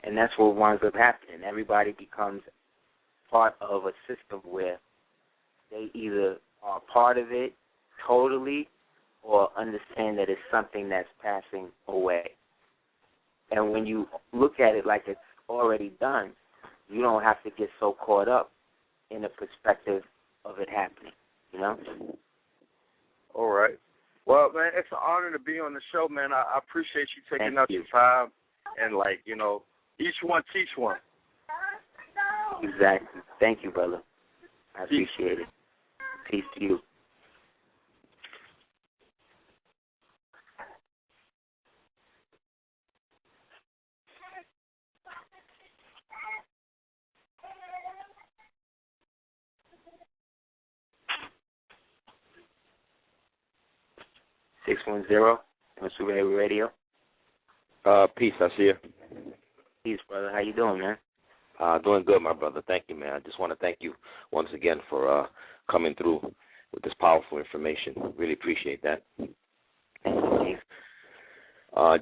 And that's what winds up happening. Everybody becomes part of a system where they either are part of it totally or understand that it's something that's passing away. And when you look at it like it's already done, you don't have to get so caught up in the perspective of it happening, you know? All right. Well, man, it's an honor to be on the show, man. I appreciate you taking out your time and, like, you know, each one teach one. Exactly. Thank you, brother. I appreciate it. Peace to you. Super Heru Radio. Peace, Aseer. Peace, brother. How you doing, man? Doing good, my brother. Thank you, man. I just want to thank you once again for coming through with this powerful information. Really appreciate that. Thank you,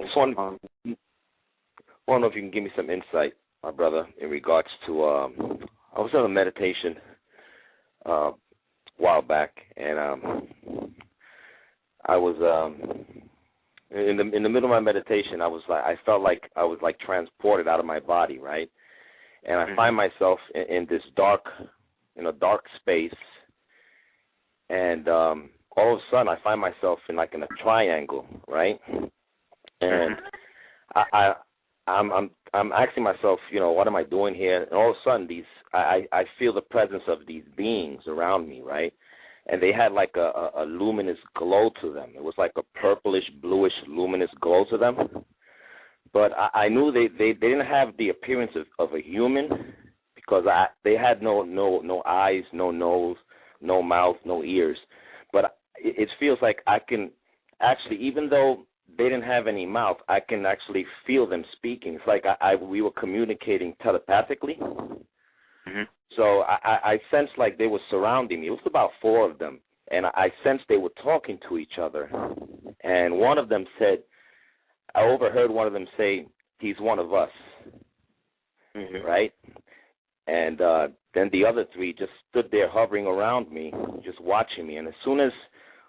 just want to know if you can give me some insight, my brother, in regards to I was on a meditation a while back, and I was in the middle of my meditation. I felt like I was like transported out of my body, right? And I find myself in this dark space, and all of a sudden I find myself in a triangle, right? And I'm asking myself, what am I doing here? And all of a sudden I feel the presence of these beings around me, right? And they had like a luminous glow to them. It was like a purplish, bluish, luminous glow to them. But I knew they didn't have the appearance of a human, because they had no eyes, no nose, no mouth, no ears. But it feels like I can actually, even though they didn't have any mouth, I can actually feel them speaking. It's like we were communicating telepathically. Mm-hmm. So I sensed like they were surrounding me. It was about 4 of them, and I sensed they were talking to each other. And one of them said, I overheard one of them say, "He's one of us," right? And then the other 3 just stood there hovering around me, just watching me. And as soon as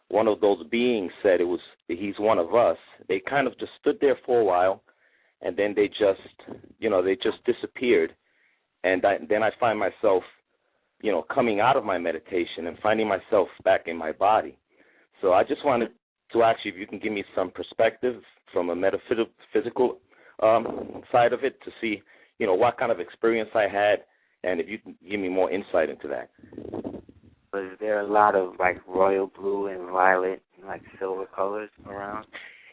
one of those beings said he's one of us, they kind of just stood there for a while, and then they just disappeared. And then I find myself, coming out of my meditation and finding myself back in my body. So I just wanted to ask you if you can give me some perspective from a metaphysical side of it to see, what kind of experience I had, and if you can give me more insight into that. Was there a lot of royal blue and violet and silver colors around?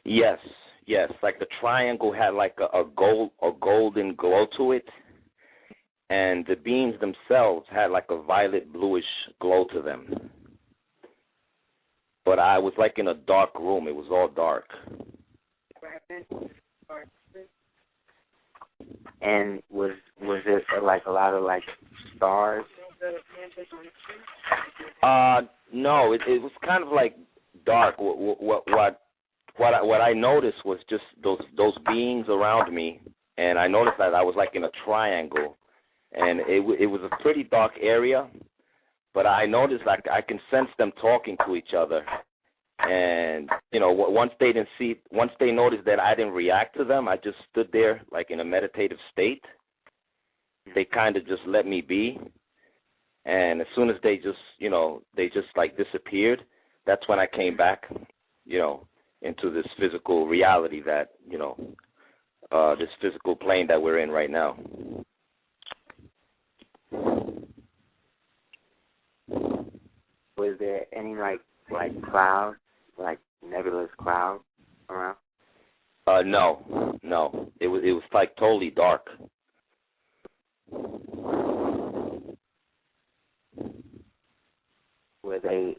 Yes. Like the triangle had like a golden glow to it, and the beings themselves had like a violet bluish glow to them. But I was like in a dark room. It was all dark. And was there a lot of stars? No, it was kind of like dark. What what I noticed was just those beings around me, and I noticed that I was like in a triangle, and it was a pretty dark area, but I noticed like I can sense them talking to each other, and once they noticed that I didn't react to them, I just stood there like in a meditative state. They kind of just let me be, and as soon as they just like disappeared, that's when I came back, into this physical reality that, this physical plane that we're in right now. Was there any like clouds, like nebulous clouds around? No. It was like totally dark. Were they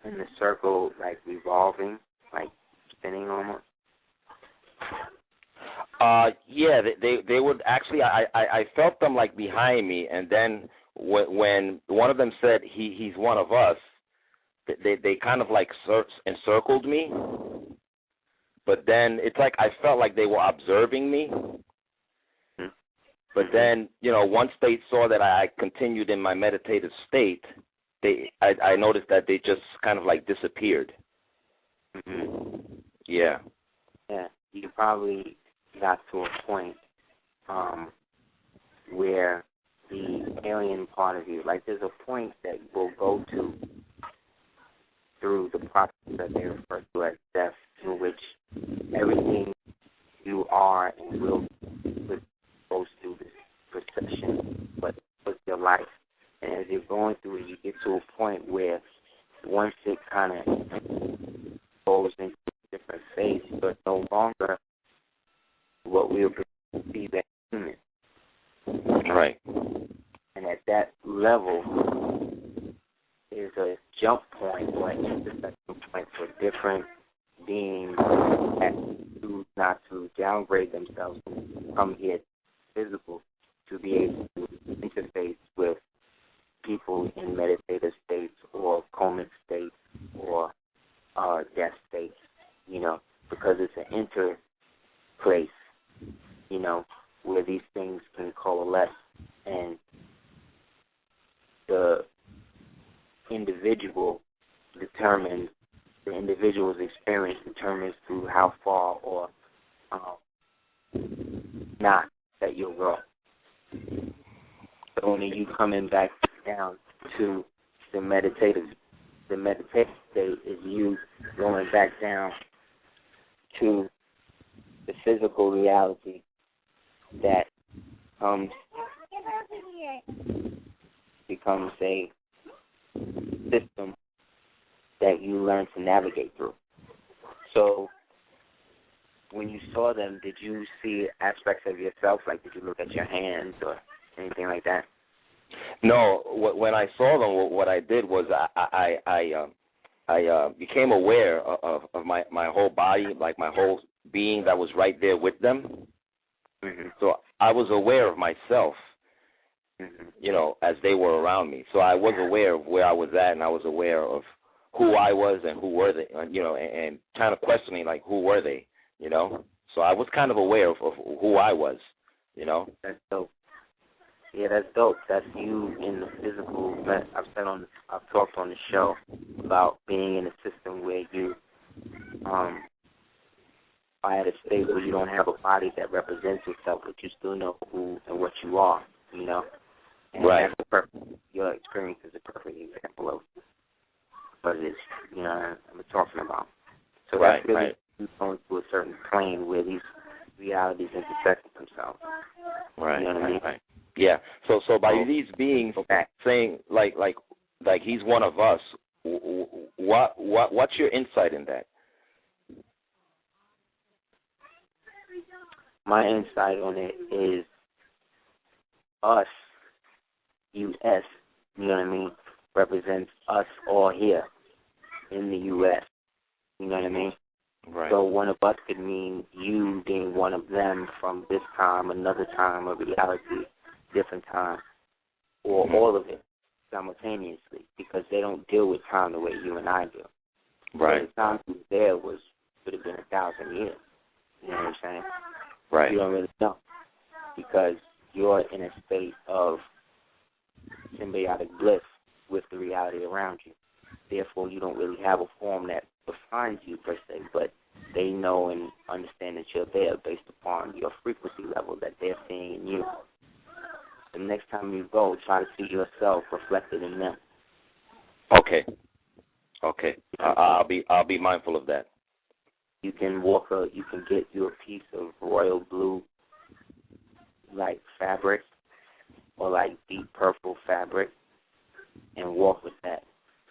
in the circle, like revolving, like spinning almost? Yeah, they would actually. I felt them like behind me, and then when one of them said he's one of us, they kind of like encircled me. But then it's like I felt like they were observing me. But then, once they saw that I continued in my meditative state, I noticed that they just kind of like disappeared. Mm-hmm. Yeah. Yeah, you probably got to a point where the alien part of you, like there's a point that you will go to through the process that they refer to as death, in which everything you are and will goes through this procession, but with your life. And as you're going through it, you get to a point where once it kind of goes into a different phase, but no longer what we would perceive as human. Right. And at that level is a jump point or an intersection point for different beings that choose not to downgrade themselves from here physical to be able to interface with people in meditative states or comic states or death states, because it's an interplace, where these things can coalesce, and the individual's experience determines through how far or not that you'll go. So when you coming back down to the meditative state is you going back down to the physical reality that becomes a system that you learn to navigate through. So when you saw them, did you see aspects of yourself? Like, did you look at your hands or anything like that? No. When I saw them, what I did was I became aware of my whole body, like my whole being that was right there with them. Mm-hmm. So I was aware of myself, as they were around me. So I was aware of where I was at, and I was aware of who I was and who were they, and kind of questioning, like, who were they, So I was kind of aware of who I was, That's dope. Yeah, that's dope. That's you in the physical. I've talked on the show about being in a system where you are at a state where you don't have a body that represents itself, but you still know who and what you are, And right. Your experience is a perfect example of what it is, I'm talking about. So right, that's really right. going to a certain plane where these realities intersect themselves. Right, you know what I mean? Right. Yeah. So by these beings saying like he's one of us, what's your insight in that? My insight on it is us, U.S., you know what I mean, represents us all here in the U.S., you know what I mean? Right. So one of us could mean you being one of them from this time, another time, a reality, different time, or all of it simultaneously, because they don't deal with time the way you and I do. Right. So the time he was there was could have been 1,000 years. You know what I'm saying? Right. You don't really know because you're in a state of symbiotic bliss with the reality around you. Therefore, you don't really have a form that defines you per se, but they know and understand that you're there based upon your frequency level that they're seeing in you. The next time you go, try to see yourself reflected in them. Okay. I'll be mindful of that. You can get you a piece of royal blue, like fabric, or like deep purple fabric, and walk with that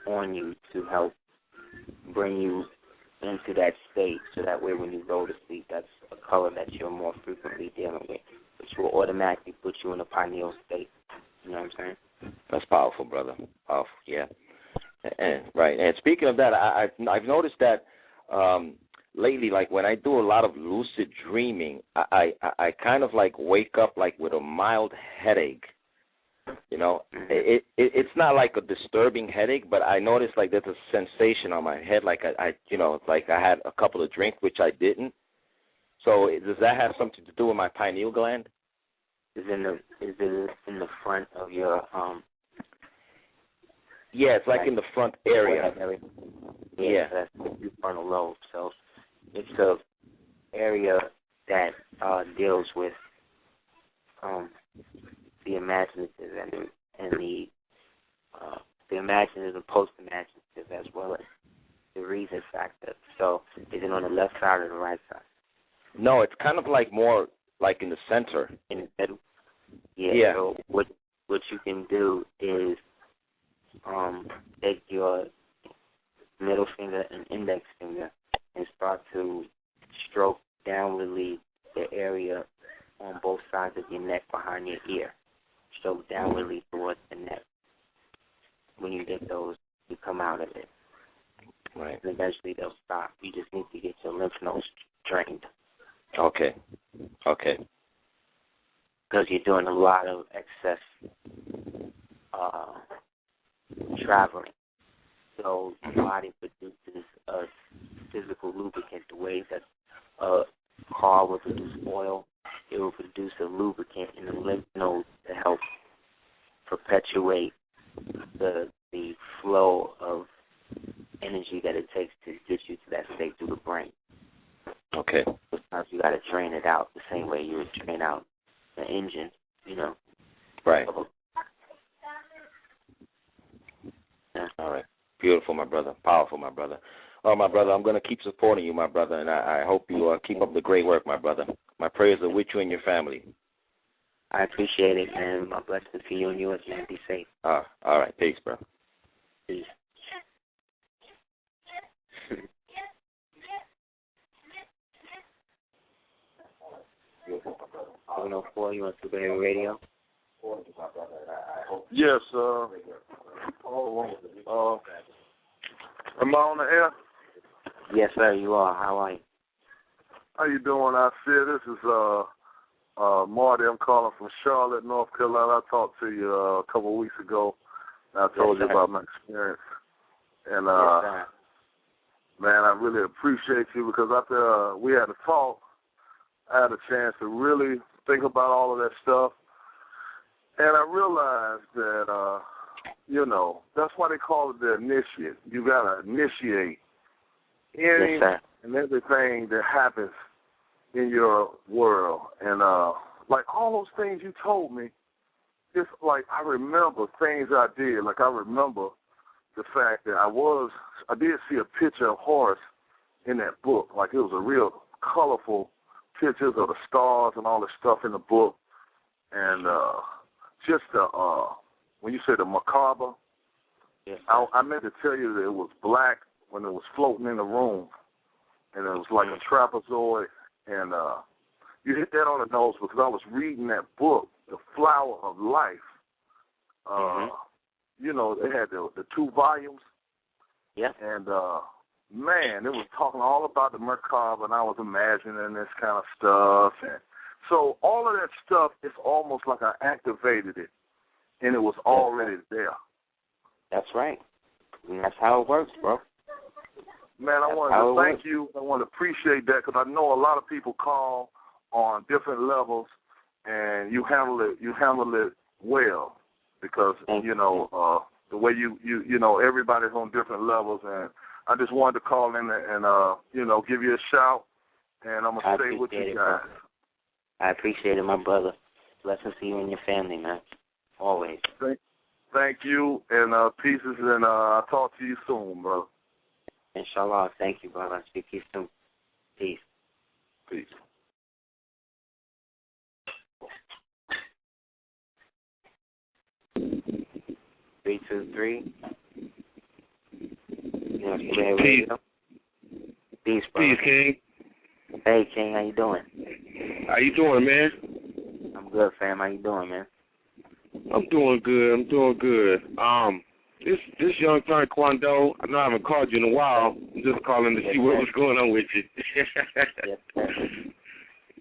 on you to help bring you into that state, so that way when you go to sleep, that's a color that you're more frequently dealing with, which will automatically put you in a pineal state. You know what I'm saying? That's powerful, brother. Powerful, yeah. And right. And speaking of that, I've noticed that lately, like when I do a lot of lucid dreaming, I kind of like wake up like with a mild headache. You know, it's not like a disturbing headache, but I notice like there's a sensation on my head, like I like I had a couple of drinks, which I didn't. So does that have something to do with my pineal gland? Is it in the front of your Yeah, it's like in the front area. Yeah, that's the frontal lobe. So it's the area that deals with the imaginative and the imaginative and post-imaginative, as well as the reason factor. So is it on the left side or the right side? No, it's kind of like more like in the center. In the middle? Yeah. So what you can do is take your middle finger and index finger and start to stroke downwardly the area on both sides of your neck behind your ear. Stroke downwardly towards the neck. When you get those, you come out of it. Right. And eventually they'll stop. You just need to get your lymph nodes drained. Okay. Because you're doing a lot of excess traveling. So the body produces a physical lubricant the way that a car will produce oil. It will produce a lubricant in the lymph nodes to help perpetuate the flow of energy that it takes to get you to that state through the brain. Okay. Sometimes you got to drain it out the same way you would drain out the engine, you know. Right. So, yeah. All right. Beautiful, my brother. Powerful, my brother. Oh, my brother, I'm going to keep supporting you, my brother, and I hope you keep up the great work, my brother. My prayers are with you and your family. I appreciate it, and my blessings to you and yours, man. Be safe. All right. Peace, bro. Peace. 704, you on Superhero Radio? Yes, am I on the air? Yes, sir, you are. How are you? How you doing, Aseer? This is Marty. I'm calling from Charlotte, North Carolina. I talked to you a couple of weeks ago, and I told you about my experience. And, man, I really appreciate you because after we had a talk, I had a chance to really think about all of that stuff. And I realized that, that's why they call it the initiate. You got to initiate any and everything that happens in your world. And, like, all those things you told me, it's like I remember things I did. Like, I remember the fact that I did see a picture of Horus in that book. Like, it was a real colorful pictures of the stars and all the stuff in the book. And just when you said the macabre, I meant to tell you that it was black when it was floating in the room. And it was like a trapezoid. And you hit that on the nose because I was reading that book, The Flower of Life. They had the 2 volumes. Yeah. And, man, it was talking all about the macabre, and I was imagining this kind of stuff. And so all of that stuff, it's almost like I activated it, and it was already there. That's right. And that's how it works, bro. Man, I want to thank you. I want to appreciate that because I know a lot of people call on different levels, and you handle it well because the way you know everybody's on different levels, and I just wanted to call in and give you a shout, and I'm gonna stay with you guys. I appreciate it, my brother. Blessings to you and your family, man. Always. Thank you, and pieces, and I'll talk to you soon, bro. Inshallah. Thank you, brother. I'll speak to you soon. Peace. Peace. Three, 2, 3. Peace. Peace, brother. Peace, King. Hey, King, how you doing? How you doing, man? I'm good, fam. How you doing, man? I'm doing good. This young son, Quando, I know I haven't called you in a while. I'm just calling to see what was going on with you.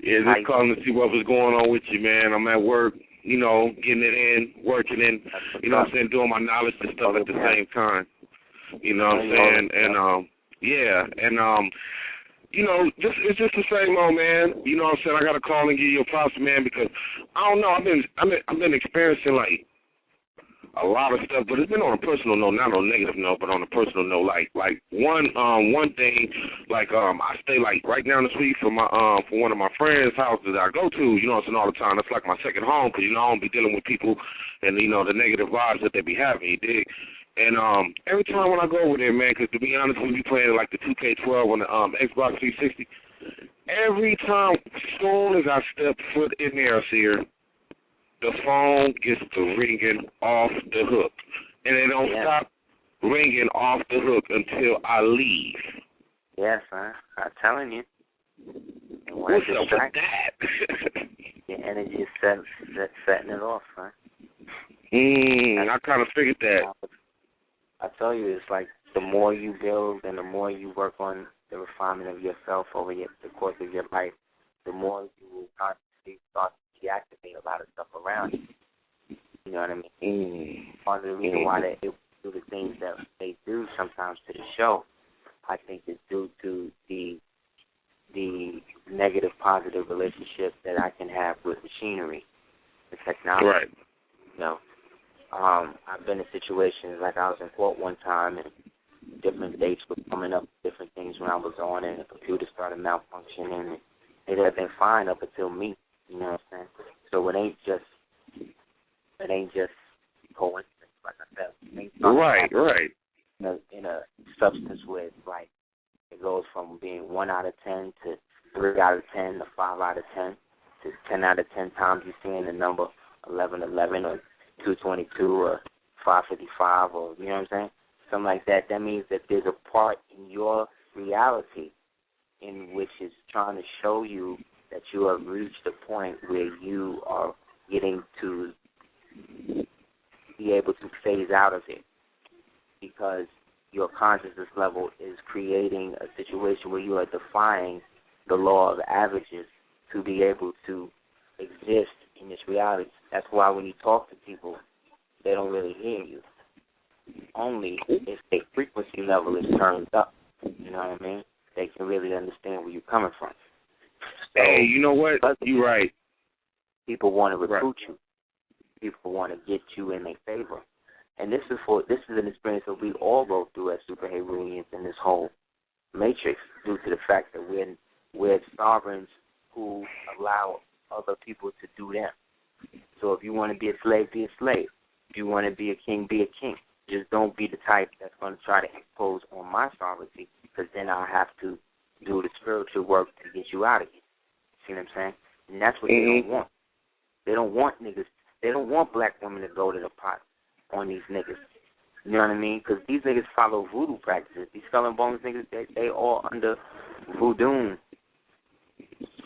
Yeah, just calling to see what was going on with you, man. I'm at work, getting it in, working in, what I'm saying, doing my knowledge and stuff at the same time. You know what I'm saying? And, it's just the same old, man. You know what I'm saying? I got to call and give you a props, man, because I don't know. I've been experiencing like a lot of stuff, but it's been on a personal note, not on a negative note, but on a personal note. Like one thing, I stay like right down the street from for one of my friends' houses that I go to. You know what I'm saying, all the time. That's like my second home because I don't be dealing with people and the negative vibes that they be having. You dig? And every time when I go over there, man, because to be honest, we be playing like the 2K12 on the Xbox 360. Every time, as soon as I step foot in there, Aseer, the phone gets to ringing off the hook. And they don't stop ringing off the hook until I leave. Yes, man. I'm telling you. What's up with that? Your energy is setting it off, man. I kind of figured that. I tell you, it's like the more you build and the more you work on the refinement of yourself over the course of your life, the more you will constantly start to deactivate a lot of stuff around you. You know what I mean? Part of the reason why they do the things that they do sometimes to the show, I think, is due to the negative positive relationship that I can have with machinery, the technology. Right. I've been in situations like I was in court one time and different dates were coming up, different things when I was on, and the computer started malfunctioning, and it had been fine up until me. You know what I'm saying? So it ain't just coincidence, like I said. Right. In a substance where it's like it goes from being 1 out of 10 to 3 out of 10 to 5 out of 10 to 10 out of 10 times you're seeing the number 1111 or 222 or 555 or, you know what I'm saying? Something like that. That means that there's a part in your reality in which is trying to show you that you have reached a point where you are getting to be able to phase out of it because your consciousness level is creating a situation where you are defying the law of averages to be able to exist in this reality. That's why when you talk to people, they don't really hear you. Only if their frequency level is turned up, you know what I mean? They can really understand where you're coming from. So, hey, you know what? You're right. People want to recruit you. People want to get you in their favor. And this is an experience that we all go through as super Heruians in this whole matrix due to the fact that we're sovereigns who allow other people to do them. So if you want to be a slave, be a slave. If you want to be a king, be a king. Just don't be the type that's going to try to impose on my sovereignty because then I'll have to do the spiritual work to get you out of here. See what I'm saying? And that's what they don't want. They don't want niggas. They don't want black women to go to the pot on these niggas. You know what I mean? Because these niggas follow voodoo practices. These skull and bones niggas, they all under voodoo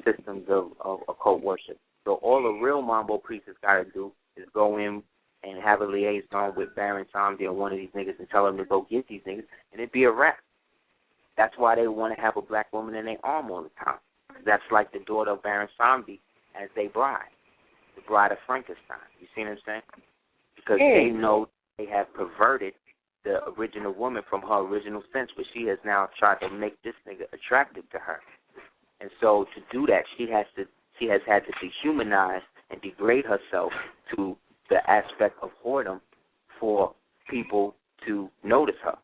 systems of occult worship. So all the real mambo priests got to do is go in and have a liaison with Baron Samdi or one of these niggas and tell them to go get these niggas, and it'd be a wrap. That's why they want to have a black woman in their arm all the time. That's like the daughter of Baron Samdi as their bride, the bride of Frankenstein. You see what I'm saying? Because they know they have perverted the original woman from her original sense, but she has now tried to make this nigga attractive to her. And so to do that, she has had to dehumanize and degrade herself to the aspect of whoredom for people to notice her.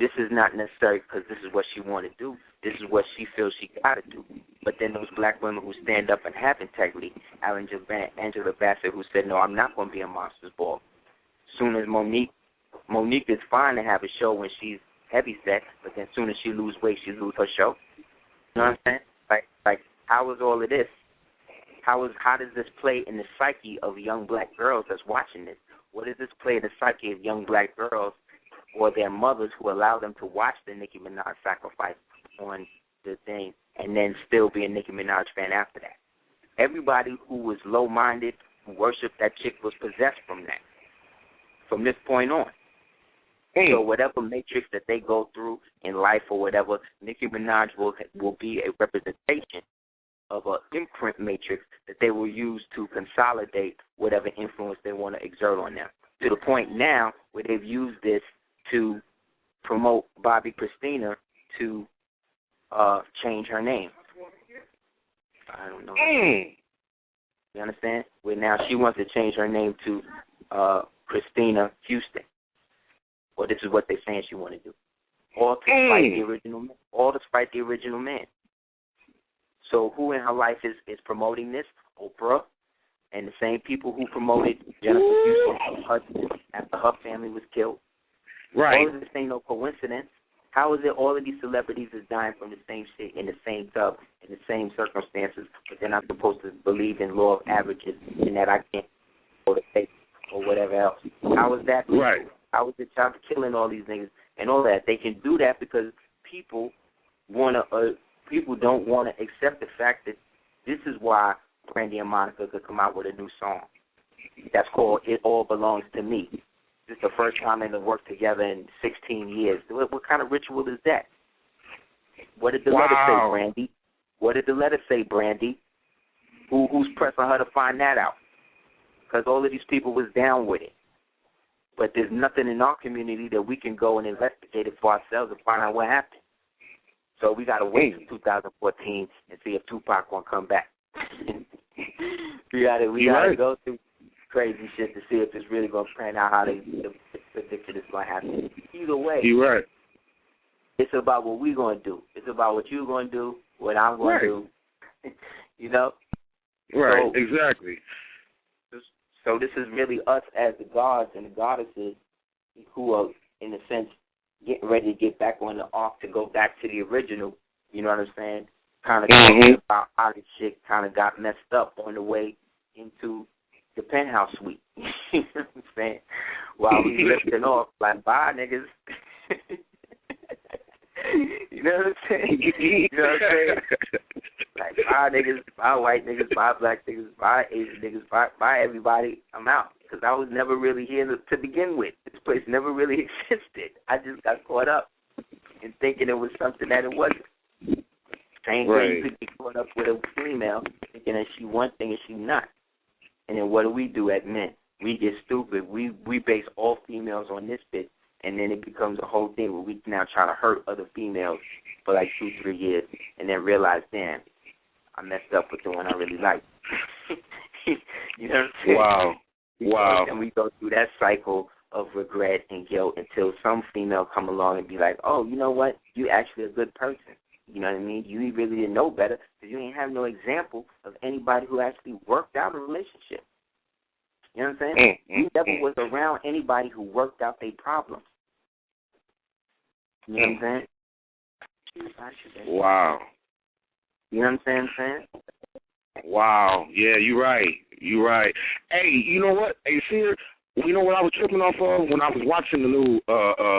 This is not necessary because this is what she want to do. This is what she feels she got to do. But then those black women who stand up and have integrity, Angela Bassett, who said, no, I'm not going to be a monster's ball. Soon as Monique is fine to have a show when she's heavy set, but then as soon as she lose weight, she lose her show. You know what I'm saying? Like how is all of this? How does this play in the psyche of young black girls that's watching this? What does this play in the psyche of young black girls or their mothers who allow them to watch the Nicki Minaj sacrifice on the thing and then still be a Nicki Minaj fan after that? Everybody who was low-minded, who worshipped that chick, was possessed from that, from this point on. So whatever matrix that they go through in life or whatever, Nicki Minaj will be a representation of an imprint matrix that they will use to consolidate whatever influence they want to exert on them. To the point now where they've used this to promote Bobby Christina to change her name. I don't know. You understand? Where now she wants to change her name to Christina Houston. Or this is what they're saying she want to do. All to spite the original man. All to spite the original man. So who in her life is promoting this? Oprah. And the same people who promoted Jennifer Houston after her family was killed. Right. All of this ain't no coincidence. How is it all of these celebrities is dying from the same shit in the same tub, in the same circumstances, but they're not supposed to believe in law of averages and that I can't go to face or whatever else? How is that? Right. How is it y'all killing all these niggas and all that? They can do that because people don't want to accept the fact that this is why Brandy and Monica could come out with a new song. That's called It All Belongs to Me. This is the first time they've worked together in 16 years. What kind of ritual is that? What did the letter say, Brandy? What did the letter say, Brandy? Who's pressing her to find that out? Because all of these people was down with it. But there's nothing in our community that we can go and investigate it for ourselves and find out what happened. So we got to wait until 2014 and see if Tupac won't come back. we got to go through crazy shit to see if it's really going to pan out how they predicted it's going to happen. Either way, you're right. It's about what we're going to do. It's about what you're going to do, what I'm going to do. You know? Right, so, exactly. So this is really us as the gods and the goddesses who are, in a sense, getting ready to get back on the ark to go back to the original. You know what I'm saying? Kind of talking about how this shit kind of got messed up on the way into the penthouse suite. You know what I'm saying? While we lifting off, like, bye, niggas. You know what I'm saying? You know what I'm saying? Like, bye, niggas, bye, white niggas, bye, black niggas, bye, Asian niggas, bye, everybody. I'm out. Because I was never really here to begin with. This place never really existed. I just got caught up in thinking it was something that it wasn't. Same way you could get caught up with a female thinking that she one thing and she not. And then what do as men? We get stupid. We base all females on this bit, and then it becomes a whole thing where we now try to hurt other females for like 2-3 years, and then realize, damn, I messed up with the one I really like. You know what I'm saying? Wow. And we go through that cycle of regret and guilt until some female come along and be like, oh, you know what? You actually a good person. You know what I mean? You really didn't know better because you ain't have no example of anybody who actually worked out a relationship. You know what I'm saying? You never was around anybody who worked out their problems. You know what I'm saying? Wow. You know what I'm saying? Wow. Yeah, you're right. Hey, you know what? Hey, Seer, you know what I was tripping off of when I was watching the new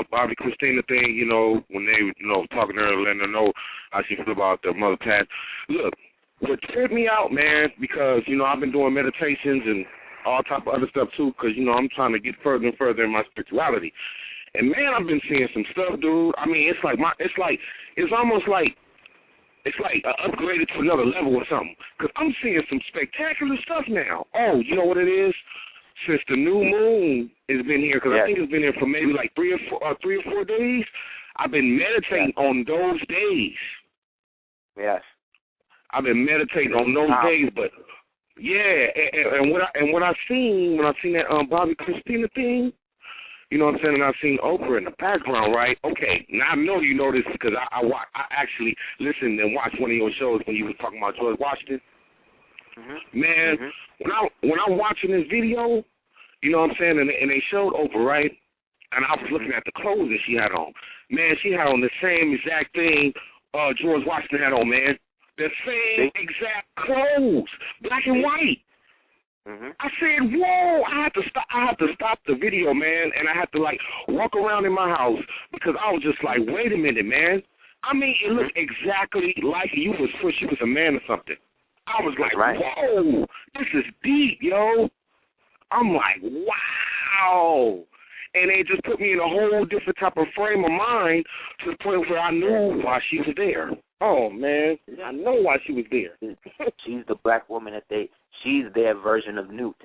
Bobby Christina thing, you know, when they, you know, talking to her, letting her know how she feel about their mother passed. Look, what tripped me out, man, because, you know, I've been doing meditations and all type of other stuff, too, because, you know, I'm trying to get further and further in my spirituality. And, man, I've been seeing some stuff, dude. I mean, it's almost like upgraded to another level or something. Because I'm seeing some spectacular stuff now. Oh, you know what it is? since the new moon has been here, because I think it's been here for maybe like 3 or 4 days, I've been meditating on those days. Yes. I've been meditating on those days, but and what I seen when I seen that Bobby Christina thing, you know what I'm saying, and I seen Oprah in the background, right? Okay, now I know you know this because I actually listened and watched one of your shows when you were talking about George Washington. Mm-hmm. Man, when I'm watching this video, you know what I'm saying, and they showed Oprah, right? And I was looking at the clothes that she had on. Man, she had on the same exact thing George Washington had on, man. The same exact clothes, black and white. Mm-hmm. I said, whoa, I had to stop the video, man, and I had to, like, walk around in my house because I was just like, wait a minute, man. I mean, it looked exactly like you was sure she was a man or something. I was like, whoa, this is deep, yo. I'm like, wow. And they just put me in a whole different type of frame of mind to the point where I knew why she was there. Oh, man, I know why she was there. She's the black woman she's their version of Newt.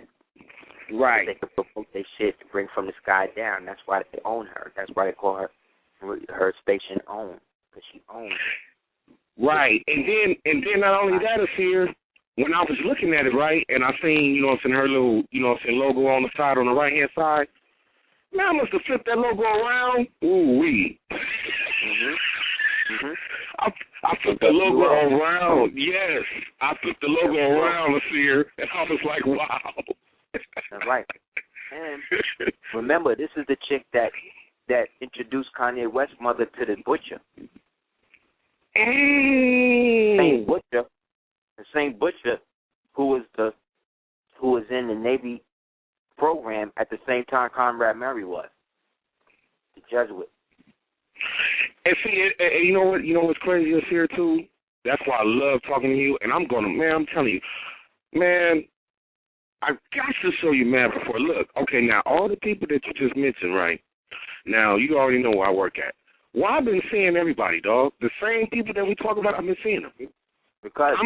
Right. They can promote their shit to bring from the sky down. That's why they own her. That's why they call her station own, because she owns it. Right. And then not only that, Aseer, when I was looking at it, right, and I seen, you know what I'm saying, her little, you know what I'm saying, logo on the side, on the right-hand side, man, I must have flipped that logo around. Ooh-wee. I flipped the logo around. Yes, I flipped the logo around, Aseer, and I was like, wow. That's right. And remember, this is the chick that introduced Kanye West's mother to the butcher. The same butcher who was in the Navy program at the same time Conrad Murray was, the Jesuit. And see, and you know what's crazy is here too? That's why I love talking to you, and I'm telling you, man, I got to show you, man, before. Look, okay, now, all the people that you just mentioned, right, now, you already know where I work at. Well, I've been seeing everybody, dog. The same people that we talk about, I've been seeing them. Because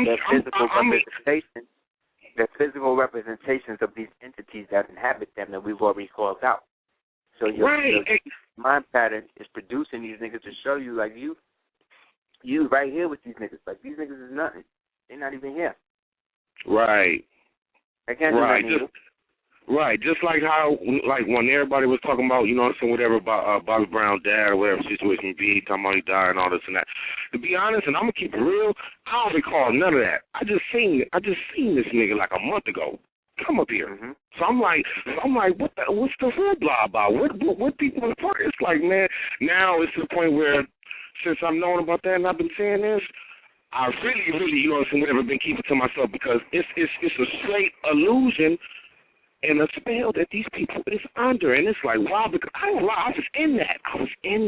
they're physical representations of these entities that inhabit them that we've already called out. So your mind pattern is producing these niggas to show you, like, you right here with these niggas. Like, these niggas is nothing. They're not even here. Right. I can't do that. Right, just like how, like, when everybody was talking about, you know what I'm saying, whatever, about Bobby Brown's dad or whatever situation be, talking about he died and all this and that. To be honest, and I'm going to keep it real, I don't recall none of that. I just seen this nigga like a month ago come up here. Mm-hmm. So I'm like, what's the hoopla about? What people in the park? It's like, man, now it's to the point where, since I've known about that and I've been saying this, I really, you know what I'm saying, whatever, been keeping to myself because it's a straight illusion and a spell that these people is under. And it's like, wow, because I don't lie, I was in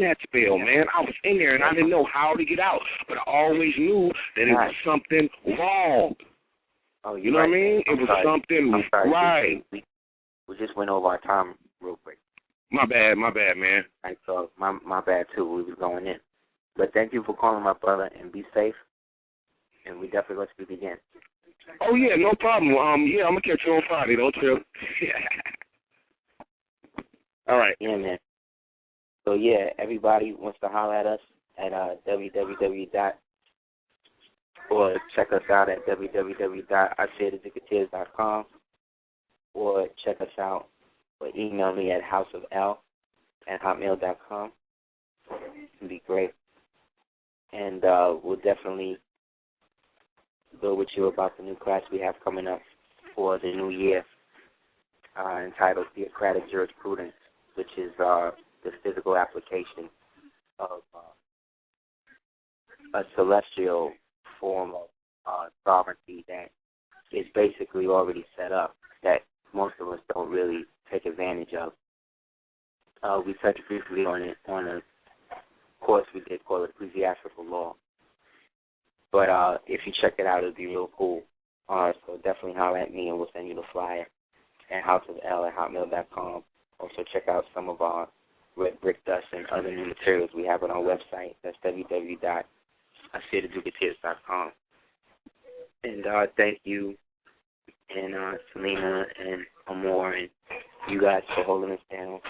that spell, man. I was in there, and I didn't know how to get out. But I always knew that it was something wrong. Oh, you know what I mean? It was something right. We just went over our time real quick. My bad, man. Right, so my bad, too. We was going in. But thank you for calling, my brother, and be safe. And we definitely going to speak again. Oh, yeah, no problem. Yeah, I'm going to catch you on Friday. Don't trip. All right. Yeah, man. So, yeah, everybody wants to holler at us at or check us out at www.aseertheducateers.com, or check us out or email me at houseofl@hotmail.com. It'd be great. And we'll definitely go with you about the new class we have coming up for the new year, entitled Theocratic Jurisprudence, which is the physical application of a celestial form of sovereignty that is basically already set up, that most of us don't really take advantage of. We touched briefly on it on a course we did called Ecclesiastical Law. But if you check it out, it'll be real cool. So definitely holler at me, and we'll send you the flyer at houseofl@hotmail.com. Also check out some of our red brick dust and other new materials we have on our website. That's www.aseertheducateers.com. And thank you and Selena and Amor and you guys for holding us down.